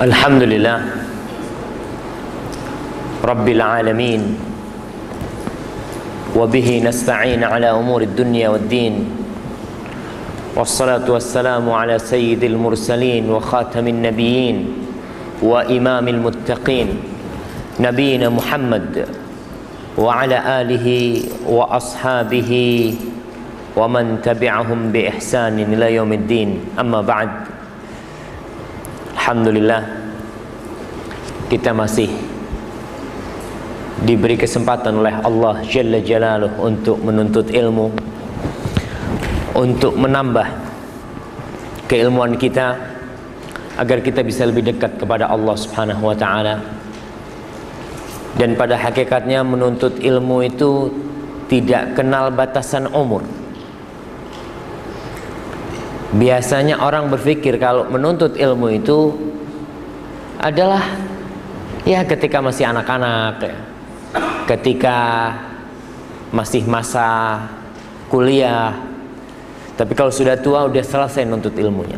Alhamdulillah Rabbil Alamin Wabihi nasta'in ala umuri dunya wad din Wassalatu wassalamu ala sayyidil mursalin Wa khatamin nabiyyin Wa imamil muttaqin Nabiyina Muhammad Wa ala alihi wa ashabihi Wa man tabi'ahum bi ihsanin ila yaumiddin Amma ba'd. Alhamdulillah kita masih diberi kesempatan oleh Allah Jalla Jalaluh untuk menuntut ilmu, untuk menambah keilmuan kita agar kita bisa lebih dekat kepada Allah Subhanahu wa taala. Dan pada hakikatnya menuntut ilmu itu tidak kenal batasan umur. Biasanya orang berpikir kalau menuntut ilmu itu adalah ya ketika masih anak-anak, ya, ketika masih masa kuliah. Tapi kalau sudah tua udah selesai nuntut ilmunya.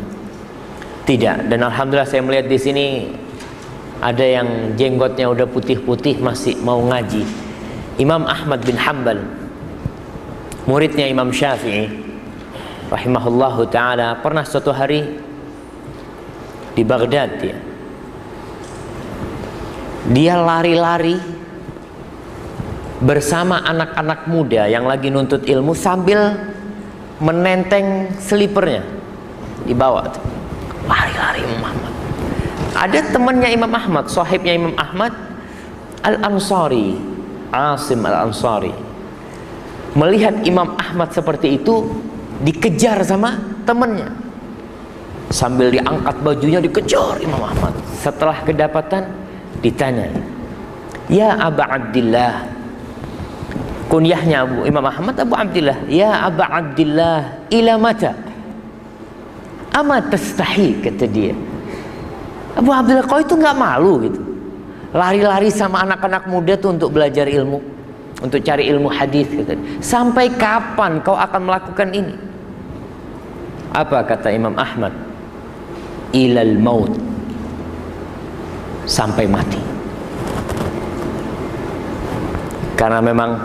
Tidak. Dan alhamdulillah saya melihat di sini ada yang jenggotnya udah putih-putih masih mau ngaji. Imam Ahmad bin Hanbal, muridnya Imam Syafi'i rahimahullahu ta'ala, pernah suatu hari di Baghdad dia lari-lari bersama anak-anak muda yang lagi nuntut ilmu sambil menenteng selipernya dibawa tuh. Lari-lari Imam Ahmad. Ada temannya Imam Ahmad, sahibnya Imam Ahmad, Al-Ansari, Asim Al-Ansari, melihat Imam Ahmad seperti itu dikejar sama temannya, sambil diangkat bajunya dikejar Imam Ahmad. Setelah kedapatan ditanya, ya Aba Abdillah, kunyahnya Imam Ahmad Abu Abdillah, ya Aba Abdillah ila mata ama tastahi, kata dia. Abu Abdillah, kau itu nggak malu gitu lari-lari sama anak-anak muda tuh untuk belajar ilmu, untuk cari ilmu hadis, kata. Sampai kapan kau akan melakukan ini? Apa kata Imam Ahmad? Ilal maut, sampai mati. Karena memang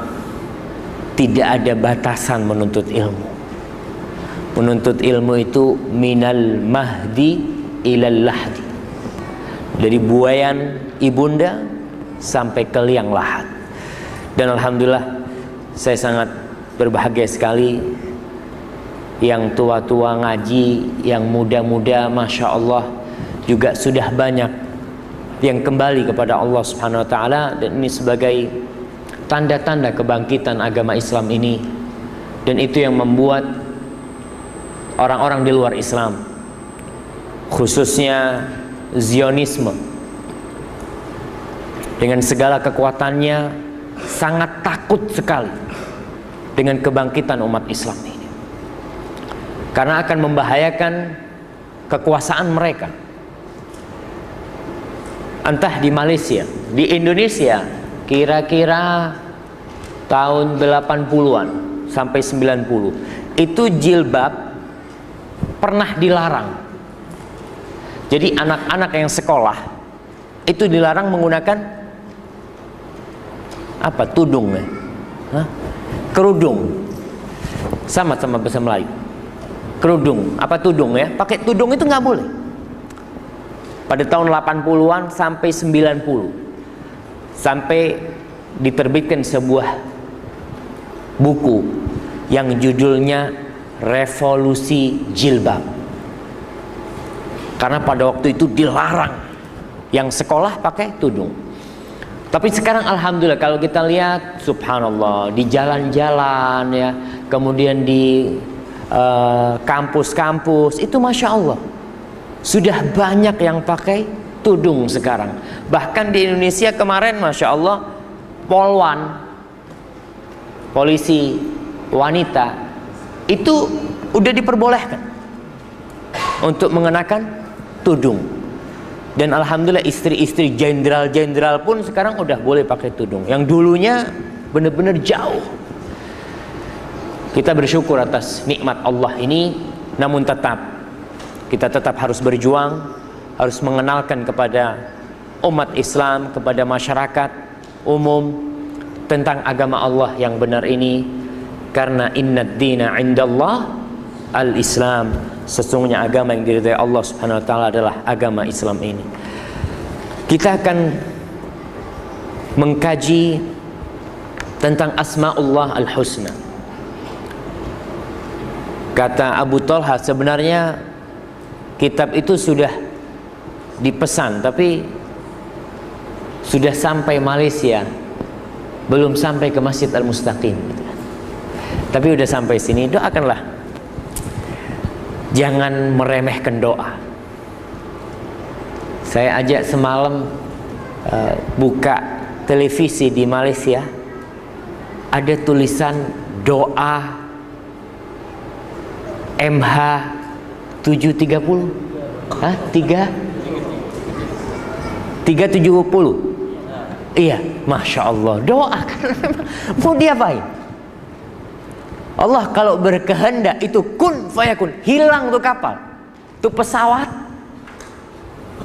tidak ada batasan menuntut ilmu. Menuntut ilmu itu minal mahdi ilal lahdi, dari buayan ibunda sampai ke liang lahat. Dan alhamdulillah saya sangat berbahagia sekali, yang tua-tua ngaji, yang muda-muda Masya Allah juga sudah banyak yang kembali kepada Allah Subhanahu wa ta'ala. Dan ini sebagai tanda-tanda kebangkitan agama Islam ini. Dan itu yang membuat orang-orang di luar Islam, khususnya Zionisme, dengan segala kekuatannya sangat takut sekali dengan kebangkitan umat Islam ini, karena akan membahayakan kekuasaan mereka. Entah di Malaysia, di Indonesia, kira-kira tahun 80-an sampai 90 itu jilbab pernah dilarang. Jadi anak-anak yang sekolah itu dilarang menggunakan apa? Tudung ya? Kerudung. Sama-sama bahasa Melayu. Kerudung, apa tudung ya? Pakai tudung itu nggak boleh. Pada tahun 80-an sampai 90, sampai diterbitkan sebuah buku yang judulnya Revolusi Jilbab. Karena pada waktu itu dilarang yang sekolah pakai tudung. Tapi sekarang alhamdulillah kalau kita lihat, subhanallah, di jalan-jalan ya, kemudian di kampus-kampus itu Masya Allah sudah banyak yang pakai tudung sekarang. Bahkan di Indonesia kemarin Masya Allah, polwan, polisi wanita itu udah diperbolehkan untuk mengenakan tudung. Dan alhamdulillah istri-istri jenderal-jenderal pun sekarang udah boleh pakai tudung. Yang dulunya benar-benar jauh. Kita bersyukur atas nikmat Allah ini, namun tetap kita tetap harus berjuang, harus mengenalkan kepada umat Islam, kepada masyarakat umum tentang agama Allah yang benar ini, karena innad dina indallah al-Islam, sesungguhnya agama yang diridhai Allah Subhanahu wa taala adalah agama Islam ini. Kita akan mengkaji tentang Asmaullah al-Husna. Kata Abu Talha, sebenarnya kitab itu sudah dipesan tapi sudah sampai Malaysia, belum sampai ke Masjid Al-Mustaqim. Tapi udah sampai sini, doakanlah. Jangan meremehkan doa. Saya ajak semalam buka televisi di Malaysia, ada tulisan doa MH 730. Hah? 370. Iya, Masya Allah. Doa kan mau diapain? Allah kalau berkehendak itu kun fayakun, hilang tuh kapal, tuh pesawat,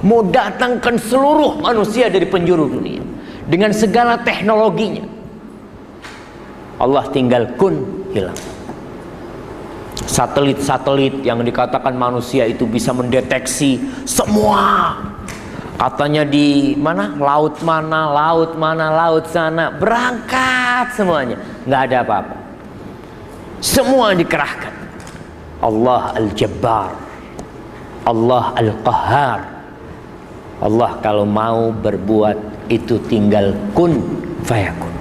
mau datangkan seluruh manusia dari penjuru dunia dengan segala teknologinya. Allah tinggal kun, hilang. Satelit-satelit yang dikatakan manusia itu bisa mendeteksi semua. Katanya di mana? Laut mana, laut mana, laut sana, berangkat semuanya. Nggak ada apa-apa. Semua dikerahkan. Allah Al-Jabbar, Allah Al-Qahhar. Allah kalau mau berbuat itu tinggal kun fayakun.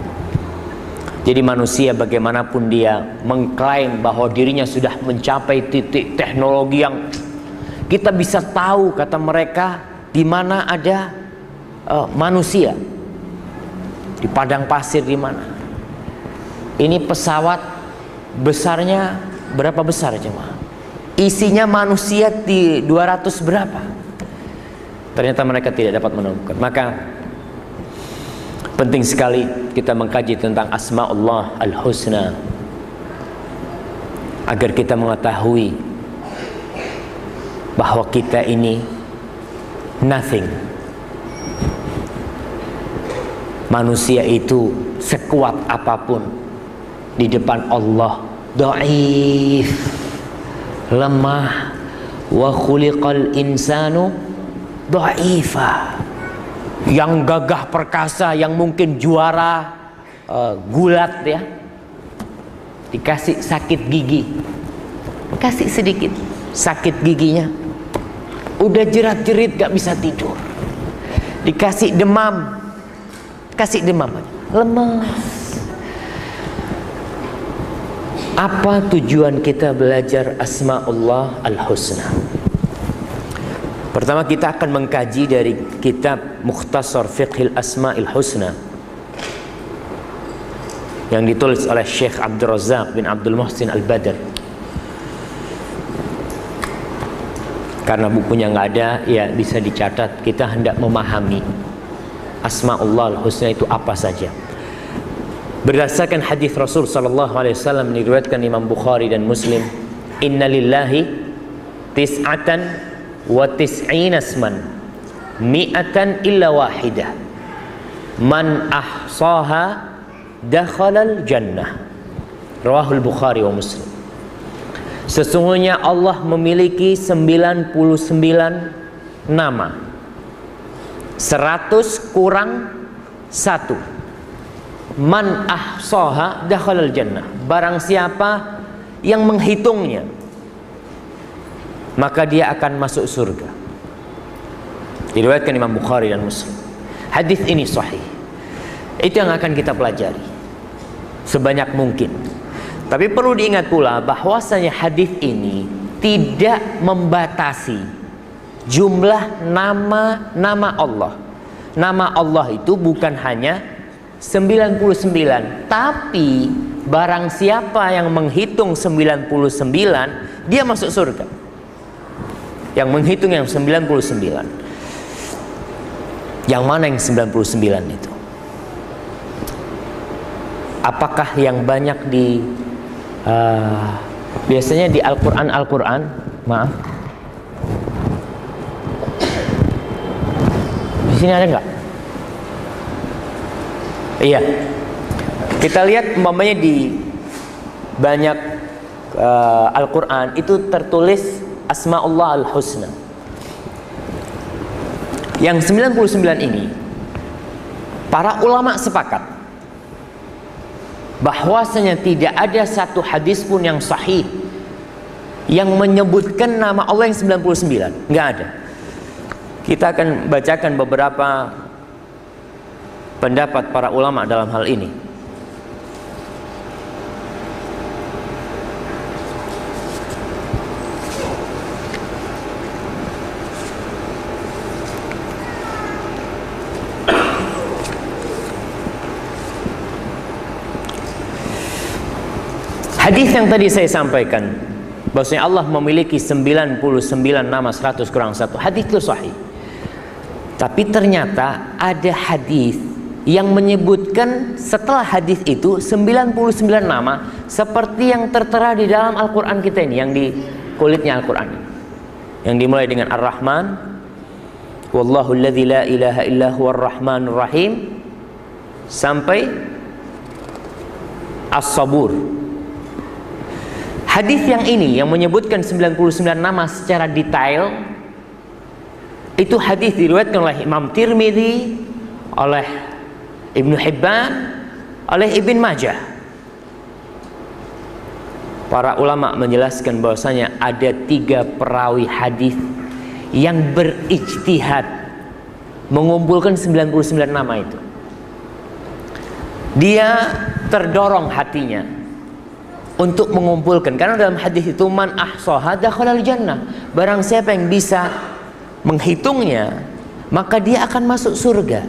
Jadi manusia bagaimanapun dia mengklaim bahwa dirinya sudah mencapai titik teknologi yang kita bisa tahu, kata mereka, di mana ada manusia, di padang pasir di mana. Ini pesawat besarnya berapa besar cuma? Isinya manusia di 200 berapa? Ternyata mereka tidak dapat menemukan. Maka penting sekali kita mengkaji tentang Asmaullah al-Husna agar kita mengetahui bahwa kita ini nothing. Manusia itu sekuat apapun di depan Allah dhaif, lemah. Wa khuliqal insanu dhaifa. Yang gagah perkasa, yang mungkin juara gulat ya, dikasih sakit gigi, kasih sedikit sakit giginya, udah jerat-jerit gak bisa tidur. Dikasih demam, kasih demam aja, lemas. Apa tujuan kita belajar Asmaullah al-Husna? Pertama kita akan mengkaji dari kitab Mukhtasar Fiqhil Asma'il Husna yang ditulis oleh Syekh Abdul Razak bin Abdul Muhsin Al-Badr. Karena bukunya nggak ada, ya bisa dicatat. Kita hendak memahami Asmaullah al-Husna itu apa saja. Berdasarkan hadis Rasul sallallahu alaihi wasallam diriwayatkan Imam Bukhari dan Muslim, "Inna lillahi tis'atan wa tis'ina asman mi'atan illa wahidah man ahsaha dakhalal jannah." Rawahul Bukhari wa Muslim. Sesungguhnya Allah memiliki 99 nama, 100 kurang 1. Man ahsaha dakhalal jannah. Barang siapa yang menghitungnya, maka dia akan masuk surga. Diriwayatkan Imam Bukhari dan Muslim. Hadis ini sahih. Itu yang akan kita pelajari sebanyak mungkin. Tapi perlu diingat pula bahwasanya hadis ini tidak membatasi jumlah nama Allah. Nama Allah itu bukan hanya 99, tapi barang siapa yang menghitung 99, dia masuk surga. Yang menghitung yang 99. Yang mana yang 99 itu? Apakah yang banyak di biasanya di Al-Quran, maaf, sini ada nggak? Iya. Kita lihat umpamanya di banyak Al-Quran itu tertulis Asma'ullah Al-Husna. Yang 99 ini para ulama sepakat bahwasanya tidak ada satu hadis pun yang sahih yang menyebutkan nama Allah yang 99. Nggak ada. Kita akan bacakan beberapa pendapat para ulama dalam hal ini. Hadis yang tadi saya sampaikan bahwasanya Allah memiliki 99 nama 100 kurang 1. Hadis itu sahih. Tapi ternyata ada hadis yang menyebutkan setelah hadis itu 99 nama seperti yang tertera di dalam Al-Qur'an kita ini, yang di kulitnya Al-Qur'an. Yang dimulai dengan Ar-Rahman, wallahu alladzi la ilaha illa huwar rahmanur rahim, sampai As-Sabur. Hadis yang ini yang menyebutkan 99 nama secara detail itu hadis diriwayatkan oleh Imam Tirmidzi, oleh Ibnu Hibban, oleh Ibn Majah. Para ulama menjelaskan bahwasanya ada 3 perawi hadis yang berijtihad mengumpulkan 99 nama itu. Dia terdorong hatinya untuk mengumpulkan, karena dalam hadis itu man ahsaha dakhalal jannah, barang siapa yang bisa menghitungnya maka dia akan masuk surga.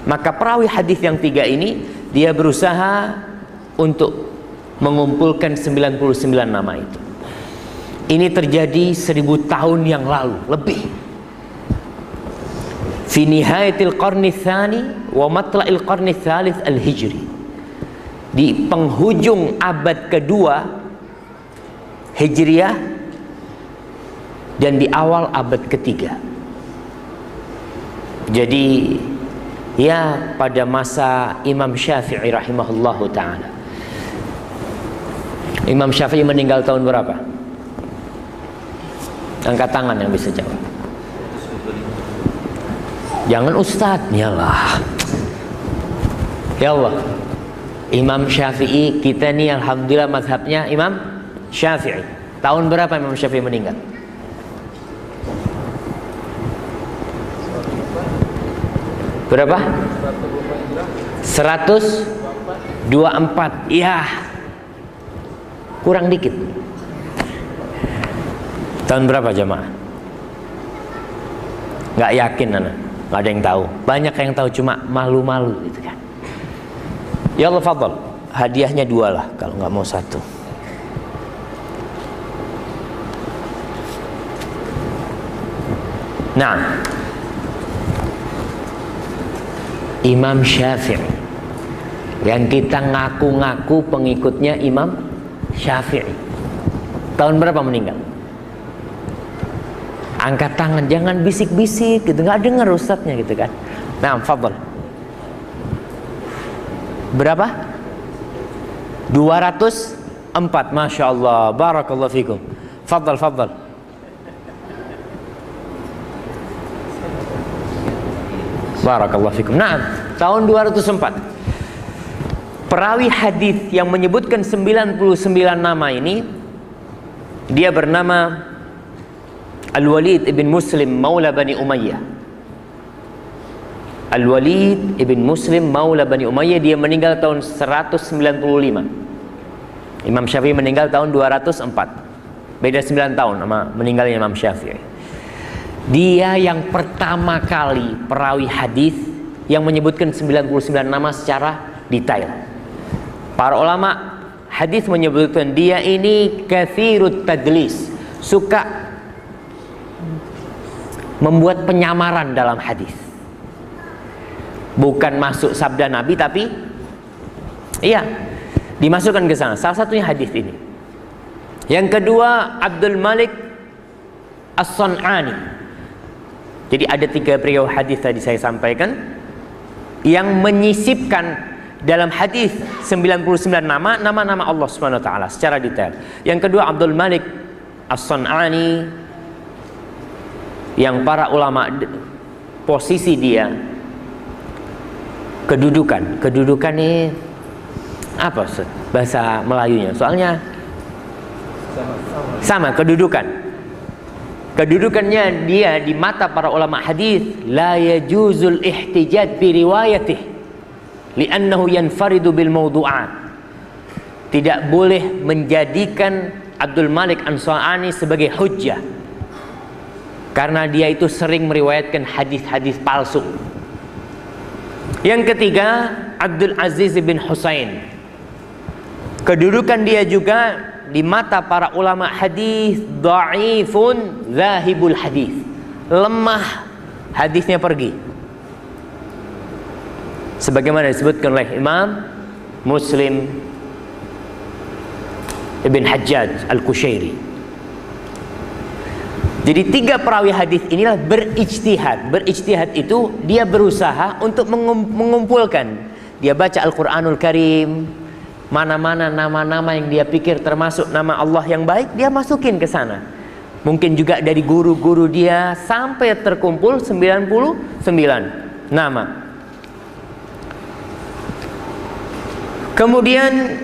Maka perawi hadis yang 3 ini dia berusaha untuk mengumpulkan 99 nama itu. Ini terjadi 1000 tahun yang lalu lebih. Fi nihayatil qarni tsani wa matla'il qarni tsalits al-hijri. Di penghujung abad kedua Hijriah dan di awal abad ketiga. Jadi ya pada masa Imam Syafi'i rahimahullahu ta'ala. Imam Syafi'i meninggal tahun berapa? Angkat tangan yang bisa jawab. Jangan ustadz, yalah. Ya Allah, Imam Syafi'i, kita nih alhamdulillah mazhabnya Imam Syafi'i. Tahun berapa Imam Syafi'i meninggal? Berapa? 124. Ya, kurang dikit. Tahun berapa jemaah? Nggak yakin anak, nggak ada yang tahu. Banyak yang tahu, cuma malu-malu gitu kan. Ya Allah, fadhal, hadiahnya 2 lah kalau nggak mau 1. Nah, Imam Syafi'i yang kita ngaku-ngaku pengikutnya Imam Syafi'i, tahun berapa meninggal? Angkat tangan, jangan bisik-bisik gitu, nggak dengar ustadznya gitu kan. Nah, fadhal. Berapa? 204. Masya Allah, barakallahu fikum. Fadhal, fadhal. Barakallahu fikum. Nah, tahun 204. Perawi hadis yang menyebutkan 99 nama ini, dia bernama Al-Walid ibn Muslim Maula Bani Umayyah. Al-Walid ibn Muslim Maula Bani Umayyah, dia meninggal tahun 195. Imam Syafi'i meninggal tahun 204. Beda 9 tahun sama meninggalnya Imam Syafi'i. Dia yang pertama kali perawi hadis yang menyebutkan 99 nama secara detail. Para ulama hadis menyebutkan dia ini katsirut tadlis, suka membuat penyamaran dalam hadis. Bukan masuk sabda Nabi, tapi iya, dimasukkan ke sana. Salah satunya hadis ini. Yang kedua, Abdul Malik As-San'ani. Jadi ada 3 beliau hadis tadi saya sampaikan yang menyisipkan dalam hadis 99 nama-nama Allah Subhanahu wa taala secara detail. Yang kedua Abdul Malik As-San'ani, yang para ulama posisi dia kedudukan ini apa Ustaz? Bahasa Melayunya soalnya sama kedudukannya dia di mata para ulama hadis la yajuzul ihtijaj bi riwayatih li'annahu yanfaridu bil mawdu'at. Tidak boleh menjadikan Abdul Malik As-San'ani sebagai hujjah karena dia itu sering meriwayatkan hadis-hadis palsu. Yang ketiga Abdul Aziz bin Husain, kedudukan dia juga di mata para ulama hadis dhaifun zahibul hadis, lemah hadisnya pergi, sebagaimana disebutkan oleh Imam Muslim Ibn Hajjaj Al-Kushairi. Jadi 3 perawi hadis inilah berijtihad. Berijtihad itu dia berusaha untuk mengumpulkan. Dia baca Al-Quranul Karim, mana-mana nama-nama yang dia pikir termasuk nama Allah yang baik, dia masukin ke sana. Mungkin juga dari guru-guru dia sampai terkumpul 99 nama. Kemudian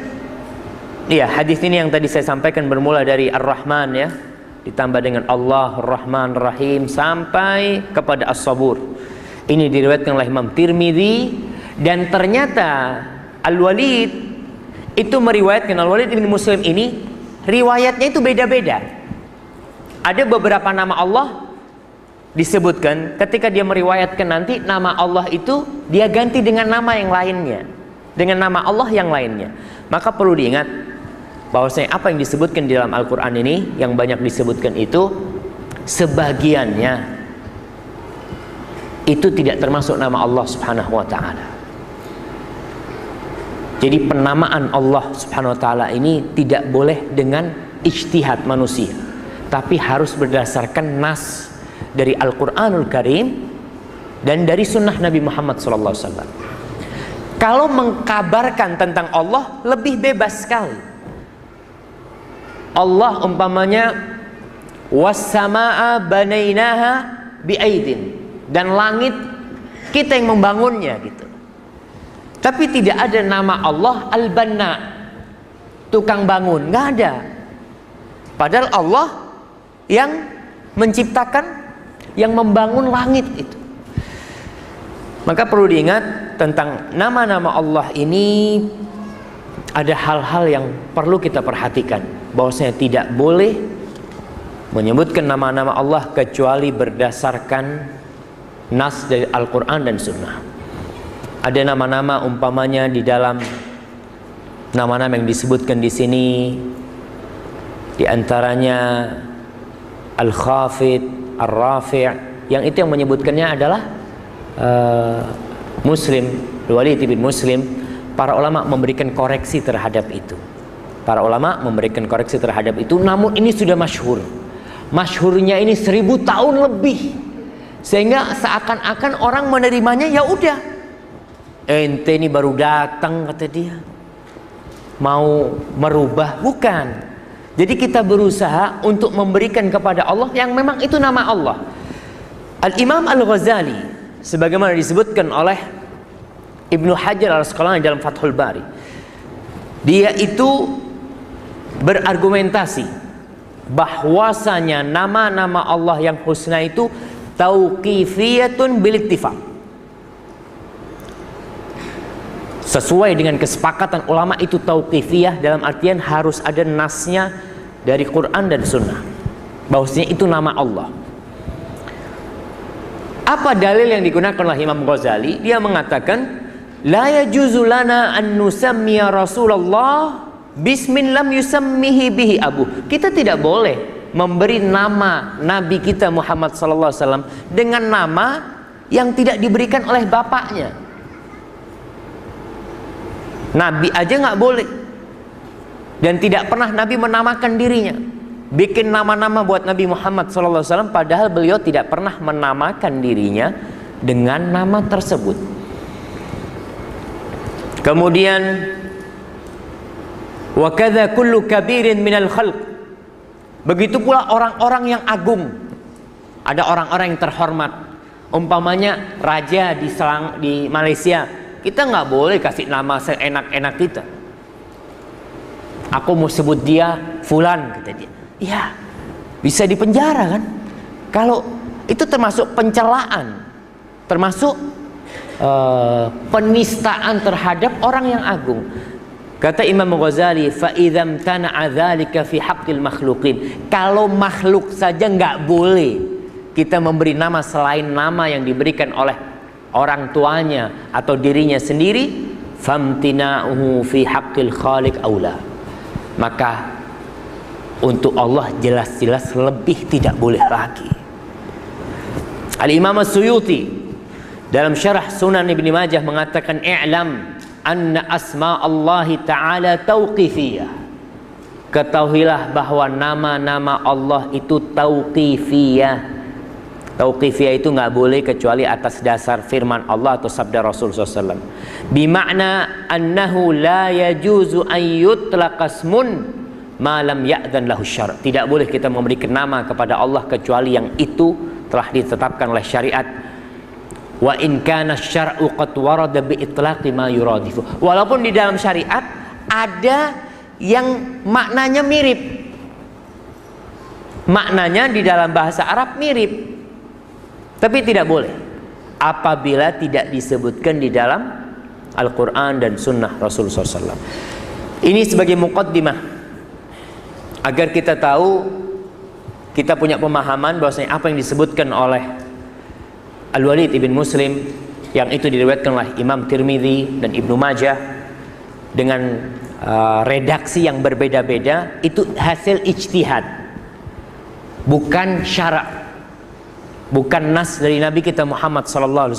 ya, hadis ini yang tadi saya sampaikan bermula dari Ar-Rahman ya, ditambah dengan Allah Ar-Rahman Rahim sampai kepada As-Sabur. Ini diriwayatkan oleh Imam Tirmidzi, dan ternyata Al-Walid itu meriwayatkan, Al-Walid bin Muslim ini riwayatnya itu beda-beda. Ada beberapa nama Allah disebutkan, ketika dia meriwayatkan nanti nama Allah itu dia ganti dengan nama yang lainnya, dengan nama Allah yang lainnya. Maka perlu diingat bahwasanya apa yang disebutkan di dalam Al-Quran ini, yang banyak disebutkan itu sebagiannya itu tidak termasuk nama Allah Subhanahu wa ta'ala. Jadi penamaan Allah Subhanahu wa ta'ala ini tidak boleh dengan ijtihad manusia, tapi harus berdasarkan nas dari Al-Quranul Karim dan dari sunnah Nabi Muhammad SAW. Kalau mengkabarkan tentang Allah lebih bebas sekali. Allah umpamanya was-samaa banainaha bi'aidin, dan langit kita yang membangunnya gitu. Tapi tidak ada nama Allah Al-Banna, tukang bangun, nggak ada. Padahal Allah yang menciptakan, yang membangun langit itu. Maka perlu diingat tentang nama-nama Allah ini, ada hal-hal yang perlu kita perhatikan, bahwasanya tidak boleh menyebutkan nama-nama Allah kecuali berdasarkan nas dari Al-Quran dan Sunnah. Ada nama-nama umpamanya di dalam nama-nama yang disebutkan di sini, di antaranya Al-Khafid, Ar-Rafi', yang itu yang menyebutkannya adalah Muslim, Walid bin Muslim. Para ulama memberikan koreksi terhadap itu. Para ulama memberikan koreksi terhadap itu, namun ini sudah masyhur. Masyhurnya ini 1000 tahun lebih, sehingga seakan-akan orang menerimanya ya udah, ente ini baru datang kata dia, mau merubah, bukan. Jadi kita berusaha untuk memberikan kepada Allah yang memang itu nama Allah. Al-Imam Al-Ghazali, sebagaimana disebutkan oleh Ibnu Hajar Al-Asqalani dalam Fathul Bari, dia itu berargumentasi bahwasanya nama-nama Allah yang husna itu tauqifiyatun bil ittifaq, sesuai dengan kesepakatan ulama itu tauqifiyah, dalam artian harus ada nasnya dari Quran dan Sunnah bahwasanya itu nama Allah. Apa dalil yang digunakan oleh Imam Ghazali? Dia mengatakan la yajuzu lana an nusammiya Rasulullah bismin lam yusammihi bihi abu. Kita tidak boleh memberi nama Nabi kita Muhammad sallallahu alaihi wasallam dengan nama yang tidak diberikan oleh bapaknya. Nabi aja nggak boleh, dan tidak pernah Nabi menamakan dirinya. bikin nama-nama buat Nabi Muhammad SAW, padahal beliau tidak pernah menamakan dirinya dengan nama tersebut. Kemudian wa kadza kullu kabirin minal khalq, begitu pula orang-orang yang agung. Ada orang-orang yang terhormat, umpamanya raja di Malaysia, kita nggak boleh kasih nama seenak-enak kita. Aku mau sebut dia Fulan, kata dia. Ya, bisa dipenjara kan? Kalau itu termasuk pencelaan, termasuk penistaan terhadap orang yang agung. Kata Imam Ghazali, fa idzam tana'a dzalika fi haqqil makhluqin, kalau makhluk saja nggak boleh kita memberi nama selain nama yang diberikan oleh orang tuanya atau dirinya sendiri, famtina'uhu fi haqqil khaliq aula, maka untuk Allah jelas-jelas lebih tidak boleh lagi. Al-Imam As-Suyuti dalam syarah Sunan Ibnu Majah mengatakan, i'lam anna asma Allah Ta'ala tauqifiyah, ketahuilah bahwa nama-nama Allah itu tauqifiyah. Tauqifiyah itu nggak boleh kecuali atas dasar firman Allah atau sabda Rasul SAW. Bima'na annahu la yajuzu an yutlaqasmun malam ya'dan lahu syar', tidak boleh kita memberikan nama kepada Allah kecuali yang itu telah ditetapkan oleh syariat. Wa in kana syar'u qad warada bi itlaqi ma yuradifu, walaupun di dalam syariat ada yang maknanya mirip, maknanya di dalam bahasa Arab mirip, tapi tidak boleh apabila tidak disebutkan di dalam Al-Quran dan Sunnah Rasulullah SAW. Ini sebagai muqaddimah agar kita tahu, kita punya pemahaman bahwasanya apa yang disebutkan oleh Al-Walid ibn Muslim, yang itu diriwayatkan oleh Imam Tirmidzi dan Ibnu Majah dengan redaksi yang berbeda-beda, itu hasil ijtihad, bukan syara', bukan nas dari Nabi kita Muhammad SAW.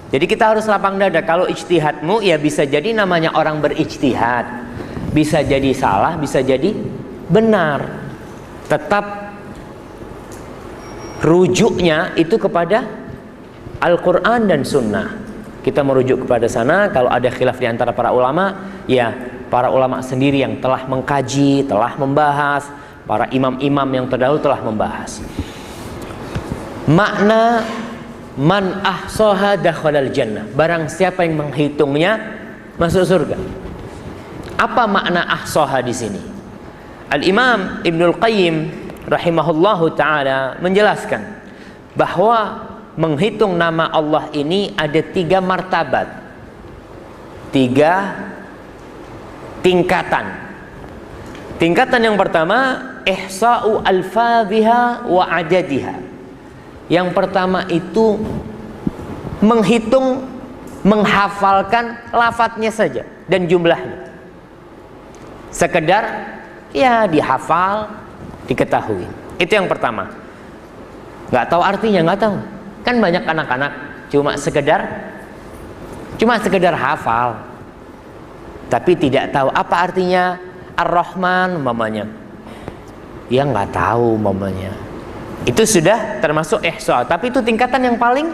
Jadi kita harus lapang dada. Kalau ijtihadmu, ya bisa jadi namanya orang berijtihad, bisa jadi salah, bisa jadi benar. Tetap rujuknya itu kepada Al-Quran dan Sunnah. Kita merujuk kepada sana. Kalau ada khilaf di antara para ulama, ya para ulama sendiri yang telah mengkaji, telah membahas, para imam-imam yang terdahulu telah membahas. Makna man ahsaha dakhalal jannah, barang siapa yang menghitungnya masuk surga. Apa makna ahsaha di sini? Al-Imam Ibnul Qayyim rahimahullahu ta'ala menjelaskan bahwa menghitung nama Allah ini ada 3 martabat, 3 tingkatan. Tingkatan yang pertama, ihsa'u alfadhiha wa adadiha. Yang pertama itu menghitung, menghafalkan lafadznya saja dan jumlahnya. Sekedar ya dihafal, diketahui. Itu yang pertama. Nggak tahu artinya, nggak tahu. Kan banyak anak-anak cuma sekedar hafal, tapi tidak tahu apa artinya Ar-Rahman umpamanya. Ya nggak tahu umpamanya. Itu sudah termasuk ihsa, tapi itu tingkatan yang paling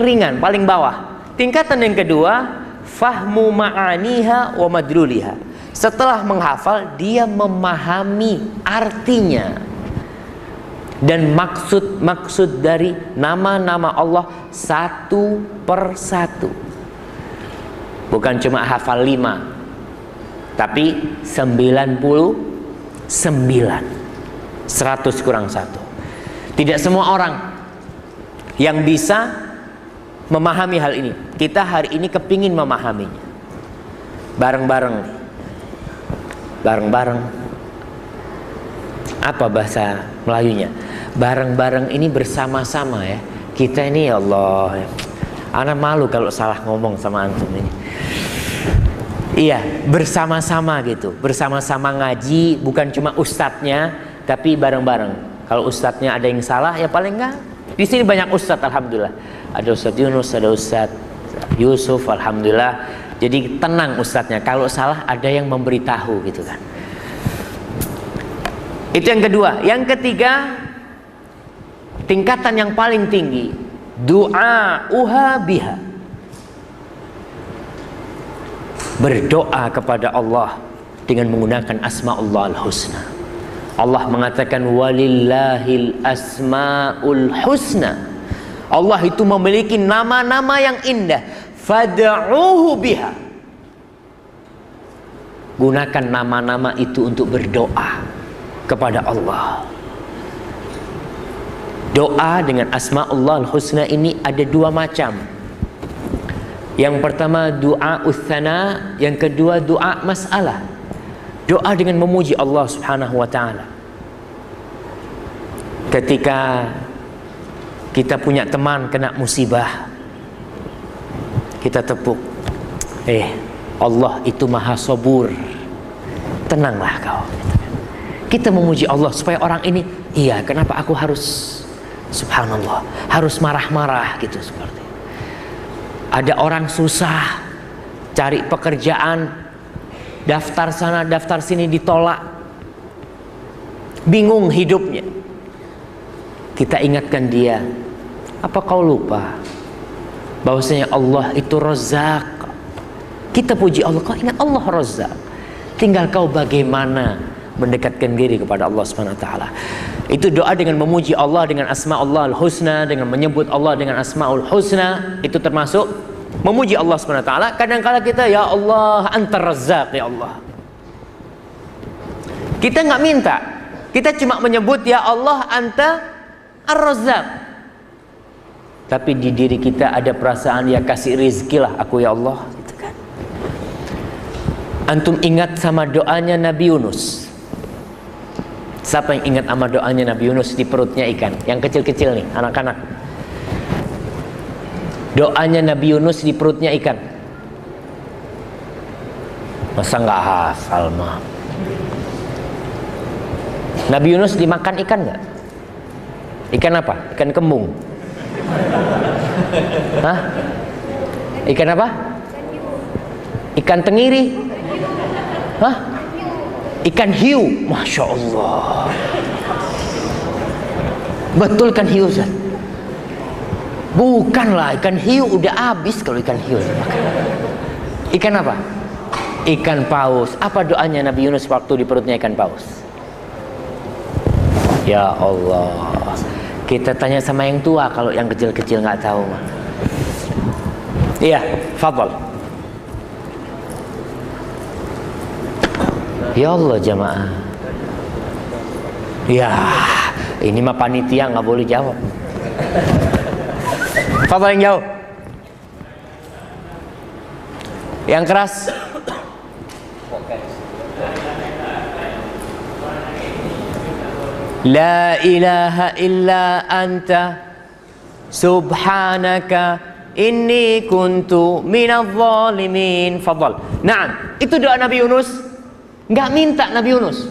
ringan, paling bawah. Tingkatan yang kedua, fahmu ma'aniha wa madluliha. Setelah menghafal, dia memahami artinya dan maksud dari nama-nama Allah satu per satu. Bukan cuma hafal 5, tapi 99, 100 kurang 1. Tidak semua orang yang bisa memahami hal ini. Kita hari ini kepingin memahaminya bareng-bareng. Apa bahasa Melayunya? Bareng-bareng ini bersama-sama ya. Kita ini ya Allah, ana malu kalau salah ngomong sama antum ini. Iya, bersama-sama gitu. Bersama-sama ngaji, bukan cuma ustadznya, tapi bareng-bareng. Kalau ustadznya ada yang salah, ya paling enggak. Di sini banyak ustadz, alhamdulillah. Ada Ustadz Yunus, ada Ustadz Yusuf, alhamdulillah. Jadi tenang ustadznya, kalau salah ada yang memberitahu gitu kan. Itu yang kedua. Yang ketiga, tingkatan yang paling tinggi, du'a'uha biha. Berdoa kepada Allah dengan menggunakan asma'ullah al-husna. Allah mengatakan walillahil asma'ul husna. Allah itu memiliki nama-nama yang indah. Fad'uhu biha. Gunakan nama-nama itu untuk berdoa kepada Allah. Doa dengan asma'ullah al-husna ini ada dua macam. Yang pertama doa utsana, yang kedua doa masalah. Doa dengan memuji Allah Subhanahu wa taala. Ketika kita punya teman kena musibah, kita tepuk, Allah itu maha sabur, tenanglah kau. Kita memuji Allah supaya orang ini, iya kenapa aku harus, subhanallah, harus marah-marah gitu seperti. Ada orang susah cari pekerjaan, daftar sana daftar sini ditolak, bingung hidupnya. Kita ingatkan dia, apa kau lupa bahwasanya Allah itu Razzaq? Kita puji Allah, kau ingat Allah Razzaq. Tinggal kau bagaimana mendekatkan diri kepada Allah Subhanahu wa taala. Itu doa dengan memuji Allah dengan asma'ullah al-husna, dengan menyebut Allah dengan asma'ul husna, itu termasuk memuji Allah Subhanahu wa taala. Kadang-kala kita, ya Allah antar Razzaq, ya Allah. Kita nggak minta, kita cuma menyebut ya Allah anta ar-Razzaq. Tapi di diri kita ada perasaan, ya kasih rizkilah aku ya Allah, gitu kan. Antum ingat sama doanya Nabi Yunus? Siapa yang ingat sama doanya Nabi Yunus di perutnya ikan? Yang kecil-kecil nih, anak-anak. Doanya Nabi Yunus di perutnya ikan. Masa nggak hafal mah? Nabi Yunus dimakan ikan nggak? Ikan apa? Ikan kembung? Hah? Ikan apa? Ikan tenggiri? Hah? Ikan hiu? Masya Allah. Betul ikan hiu, Ustaz? Bukanlah, ikan hiu udah habis kalau ikan hiu. Ikan apa? Ikan paus. Apa doanya Nabi Yunus waktu di perutnya ikan paus? Ya Allah. Kita tanya sama yang tua, kalau yang kecil-kecil nggak tahu mah. Iya, fadhal. Ya Allah jamaah. Ya, ini mah panitia nggak boleh jawab. Fadhal yang jauh. Yang keras. La ilaha illa anta subhanaka inni kuntu minadh dhalimin. Fadhal. Naam, itu doa Nabi Yunus. Enggak minta Nabi Yunus.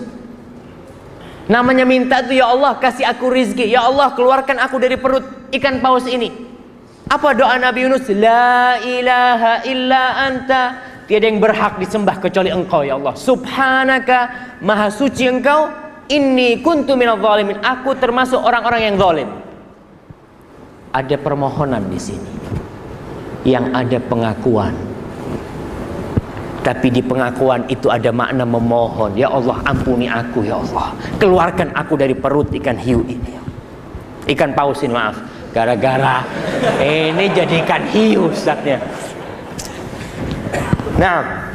Namanya minta itu, ya Allah kasih aku rizki, ya Allah keluarkan aku dari perut ikan paus ini. Apa doa Nabi Yunus? La ilaha illa anta, tiada yang berhak disembah kecuali engkau ya Allah. Subhanaka, maha suci engkau. Inni kuntu minadh dhalimin, aku termasuk orang-orang yang zalim. Ada permohonan di sini, yang ada pengakuan. Tapi di pengakuan itu ada makna memohon. Ya Allah ampuni aku ya Allah, keluarkan aku dari perut ikan hiu ini. Ikan paus ini, maaf. Gara-gara ini jadi ikan hiu Ustaznya. Nah,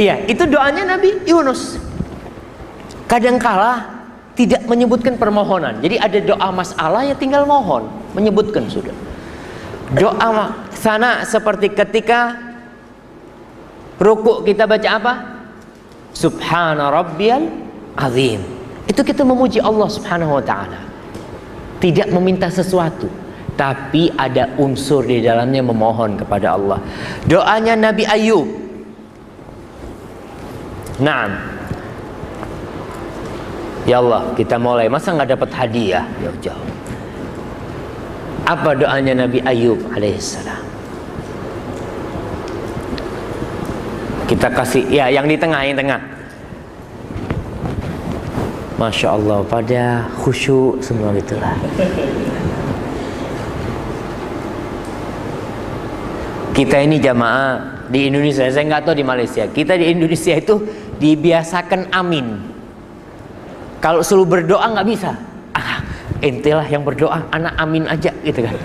iya itu doanya Nabi Yunus. Kadangkala tidak menyebutkan permohonan. Jadi ada doa masalah ya tinggal mohon, menyebutkan sudah. Doa sana seperti ketika rukuk kita baca apa? Subhana rabbiyal azim. Itu kita memuji Allah Subhanahu wa taala. Tidak meminta sesuatu, tapi ada unsur di dalamnya memohon kepada Allah. Doanya Nabi Ayub. Naam. Ya Allah, kita mulai, masa nggak dapat hadiah jauh-jauh. Apa doanya Nabi Ayub alaihissalam? Kita kasih, ya yang di tengah, yang tengah. Masya Allah, pada khusyuk semua gitulah. Kita ini jamaah di Indonesia, saya nggak tahu di Malaysia. Kita di Indonesia itu dibiasakan amin. Kalau suruh berdoa nggak bisa. Entilah yang berdoa, anak amin aja gitu kan.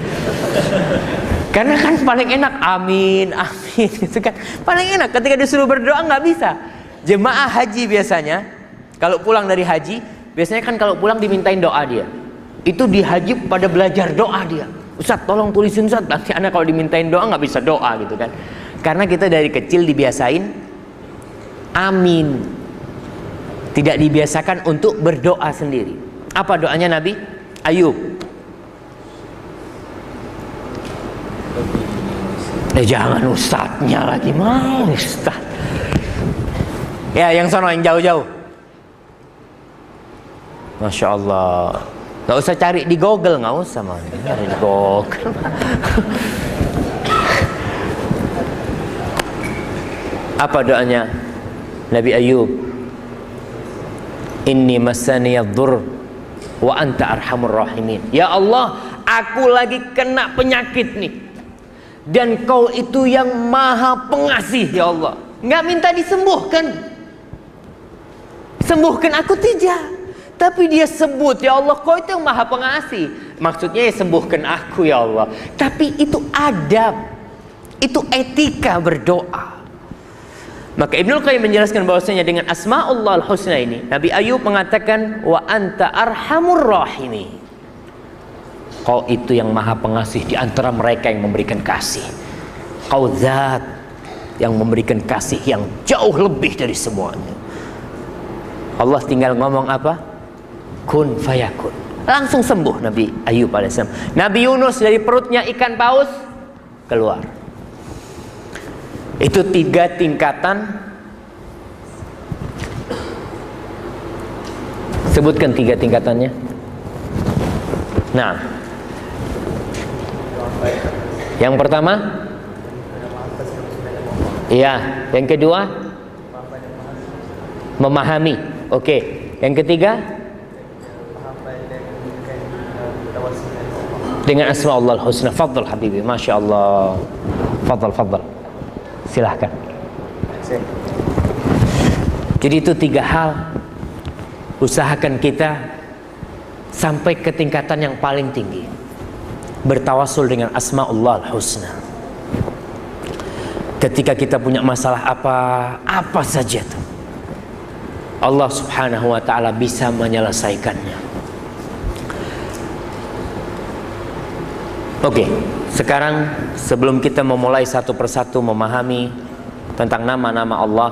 Karena kan paling enak amin, amin gitu kan. Paling enak ketika disuruh berdoa nggak bisa. Jemaah haji biasanya kalau pulang dari haji, biasanya kan kalau pulang dimintain doa dia. Itu di haji pada belajar doa dia. Ustaz tolong tulisin Ustaz, nanti anak kalau dimintain doa nggak bisa doa gitu kan. Karena kita dari kecil dibiasain amin, tidak dibiasakan untuk berdoa sendiri. Apa doanya Nabi Ayub? Jangan ustadznya lagi, mau ustadz. Ya yang sono, yang jauh-jauh. Masya Allah. Gak usah cari di Google, gak usah man. Cari di Google. Apa doanya Nabi Ayub? Inni masaniyadh-dhurr wa anta arhamur rahimin. Ya Allah, aku lagi kena penyakit nih, dan kau itu yang maha pengasih ya Allah. Nggak minta disembuhkan. Sembuhkan aku tidak. Tapi dia sebut, ya Allah, kau itu yang maha pengasih. Maksudnya ya sembuhkan aku ya Allah. Tapi itu adab, itu etika berdoa. Maka Ibnul Qayyim menjelaskan bahwasanya dengan Asma'ullah al-Husna ini, Nabi Ayub mengatakan, wa anta arhamur rahimi. Kau itu yang maha pengasih di antara mereka yang memberikan kasih. Kau zat yang memberikan kasih yang jauh lebih dari semuanya. Allah tinggal ngomong apa? Kun fayakun. Langsung sembuh Nabi Ayub alaihissalam. Nabi Yunus dari perutnya ikan paus keluar. Itu 3 tingkatan. Sebutkan 3 tingkatannya. Nah, yang pertama, iya. Yang kedua, memahami. Oke. Yang ketiga, dengan Asma'ullah al-Husna. Fadl Habibi, Masya Allah. Fadl. Silahkan. Jadi itu 3 hal. Usahakan kita sampai ke tingkatan yang paling tinggi, bertawasul dengan Asma'ullah al-Husna. Ketika kita punya masalah apa saja tuh, Allah subhanahu wa ta'ala bisa menyelesaikannya. Oke, sekarang sebelum kita memulai satu persatu memahami tentang nama-nama Allah,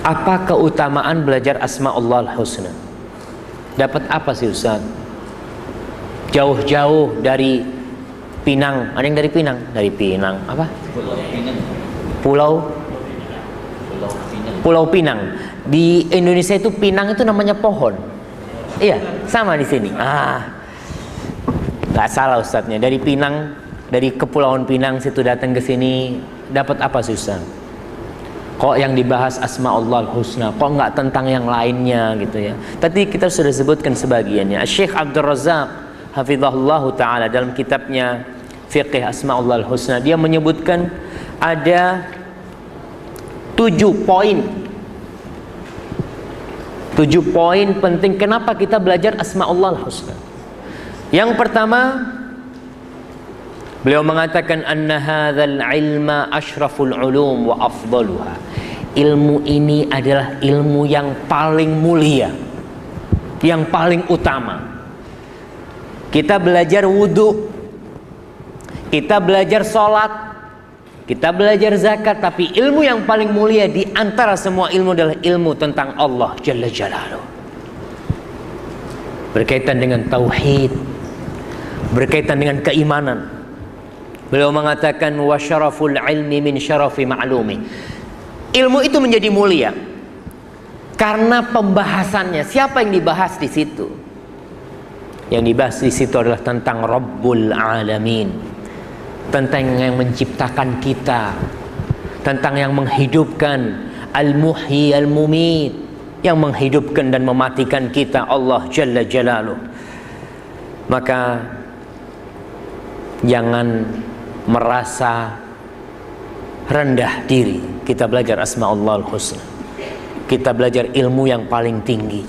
apa keutamaan belajar Asma'ullah al-Husna? Dapat apa sih Ustaz? Jauh-jauh dari Pinang, ada yang dari Pinang? Dari Pinang, apa? Pulau Pinang. Di Indonesia itu Pinang itu namanya pohon. Iya, sama di sini. Nggak salah Ustadznya. Dari Pinang, dari Kepulauan Pinang situ datang ke sini, dapat apa sih Ustaz? Kok yang dibahas Asma'ullah al-Husna, kok nggak tentang yang lainnya gitu ya? Tadi kita sudah sebutkan sebagiannya. Syekh Abdul Razak hafizahullahu ta'ala dalam kitabnya Fiqh Asma'ullah al-Husna, dia menyebutkan ada 7 poin. 7 poin penting kenapa kita belajar Asma'ullah al-Husna. Yang pertama, beliau mengatakan anna hadzal ilma asyraful ulum wa afdaluha. Ilmu ini adalah ilmu yang paling mulia, yang paling utama. Kita belajar wudu, kita belajar sholat, kita belajar zakat, tapi ilmu yang paling mulia di antara semua ilmu adalah ilmu tentang Allah Jalla Jalaluh. Berkaitan dengan tauhid, berkaitan dengan keimanan. Beliau mengatakan wa syaraful ilmi min syarafi ma'lumi. Ilmu itu menjadi mulia karena pembahasannya. Siapa yang dibahas di situ? Yang dibahas di situ adalah tentang Rabbul Alamin, tentang yang menciptakan kita, tentang yang menghidupkan, Al-Muhyi Al-Mumit, yang menghidupkan dan mematikan kita, Allah Jalla Jalaluh. Maka jangan merasa rendah diri. Kita belajar Asma'ullahul Husna, kita belajar ilmu yang paling tinggi.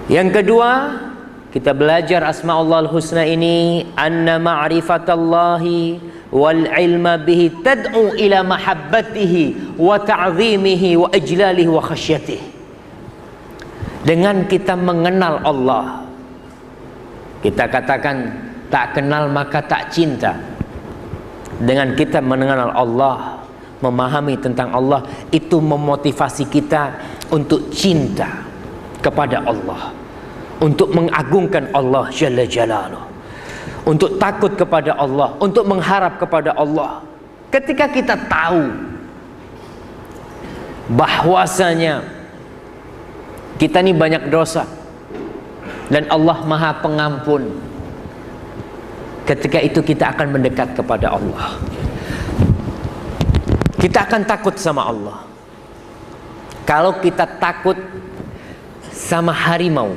Yang kedua, kita belajar Asma'ullahul Husna ini, anna ma'rifatallahi wal ilma bihi tad'u ila mahabbatihi wa ta'zimihi wa ijlalihi wa khasyatihi. Dengan kita mengenal Allah, kita katakan tak kenal maka tak cinta. Dengan kita mengenal Allah, memahami tentang Allah, itu memotivasi kita untuk cinta kepada Allah, untuk mengagungkan Allah Jalla Jalaluh, untuk takut kepada Allah, untuk mengharap kepada Allah. Ketika kita tahu bahwasanya kita ini banyak dosa dan Allah Maha Pengampun, ketika itu kita akan mendekat kepada Allah. Kita akan takut sama Allah. Kalau kita takut sama harimau,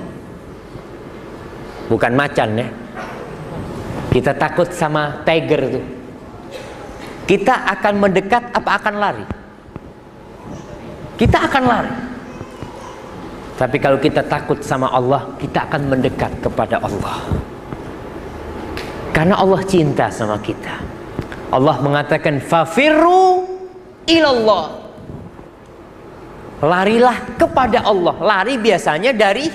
bukan macan ya, kita takut sama tiger itu, kita akan mendekat apa akan lari? Kita akan lari. Tapi kalau kita takut sama Allah, kita akan mendekat kepada Allah. Karena Allah cinta sama kita. Allah mengatakan fafirru ilallah. Larilah kepada Allah. Lari biasanya dari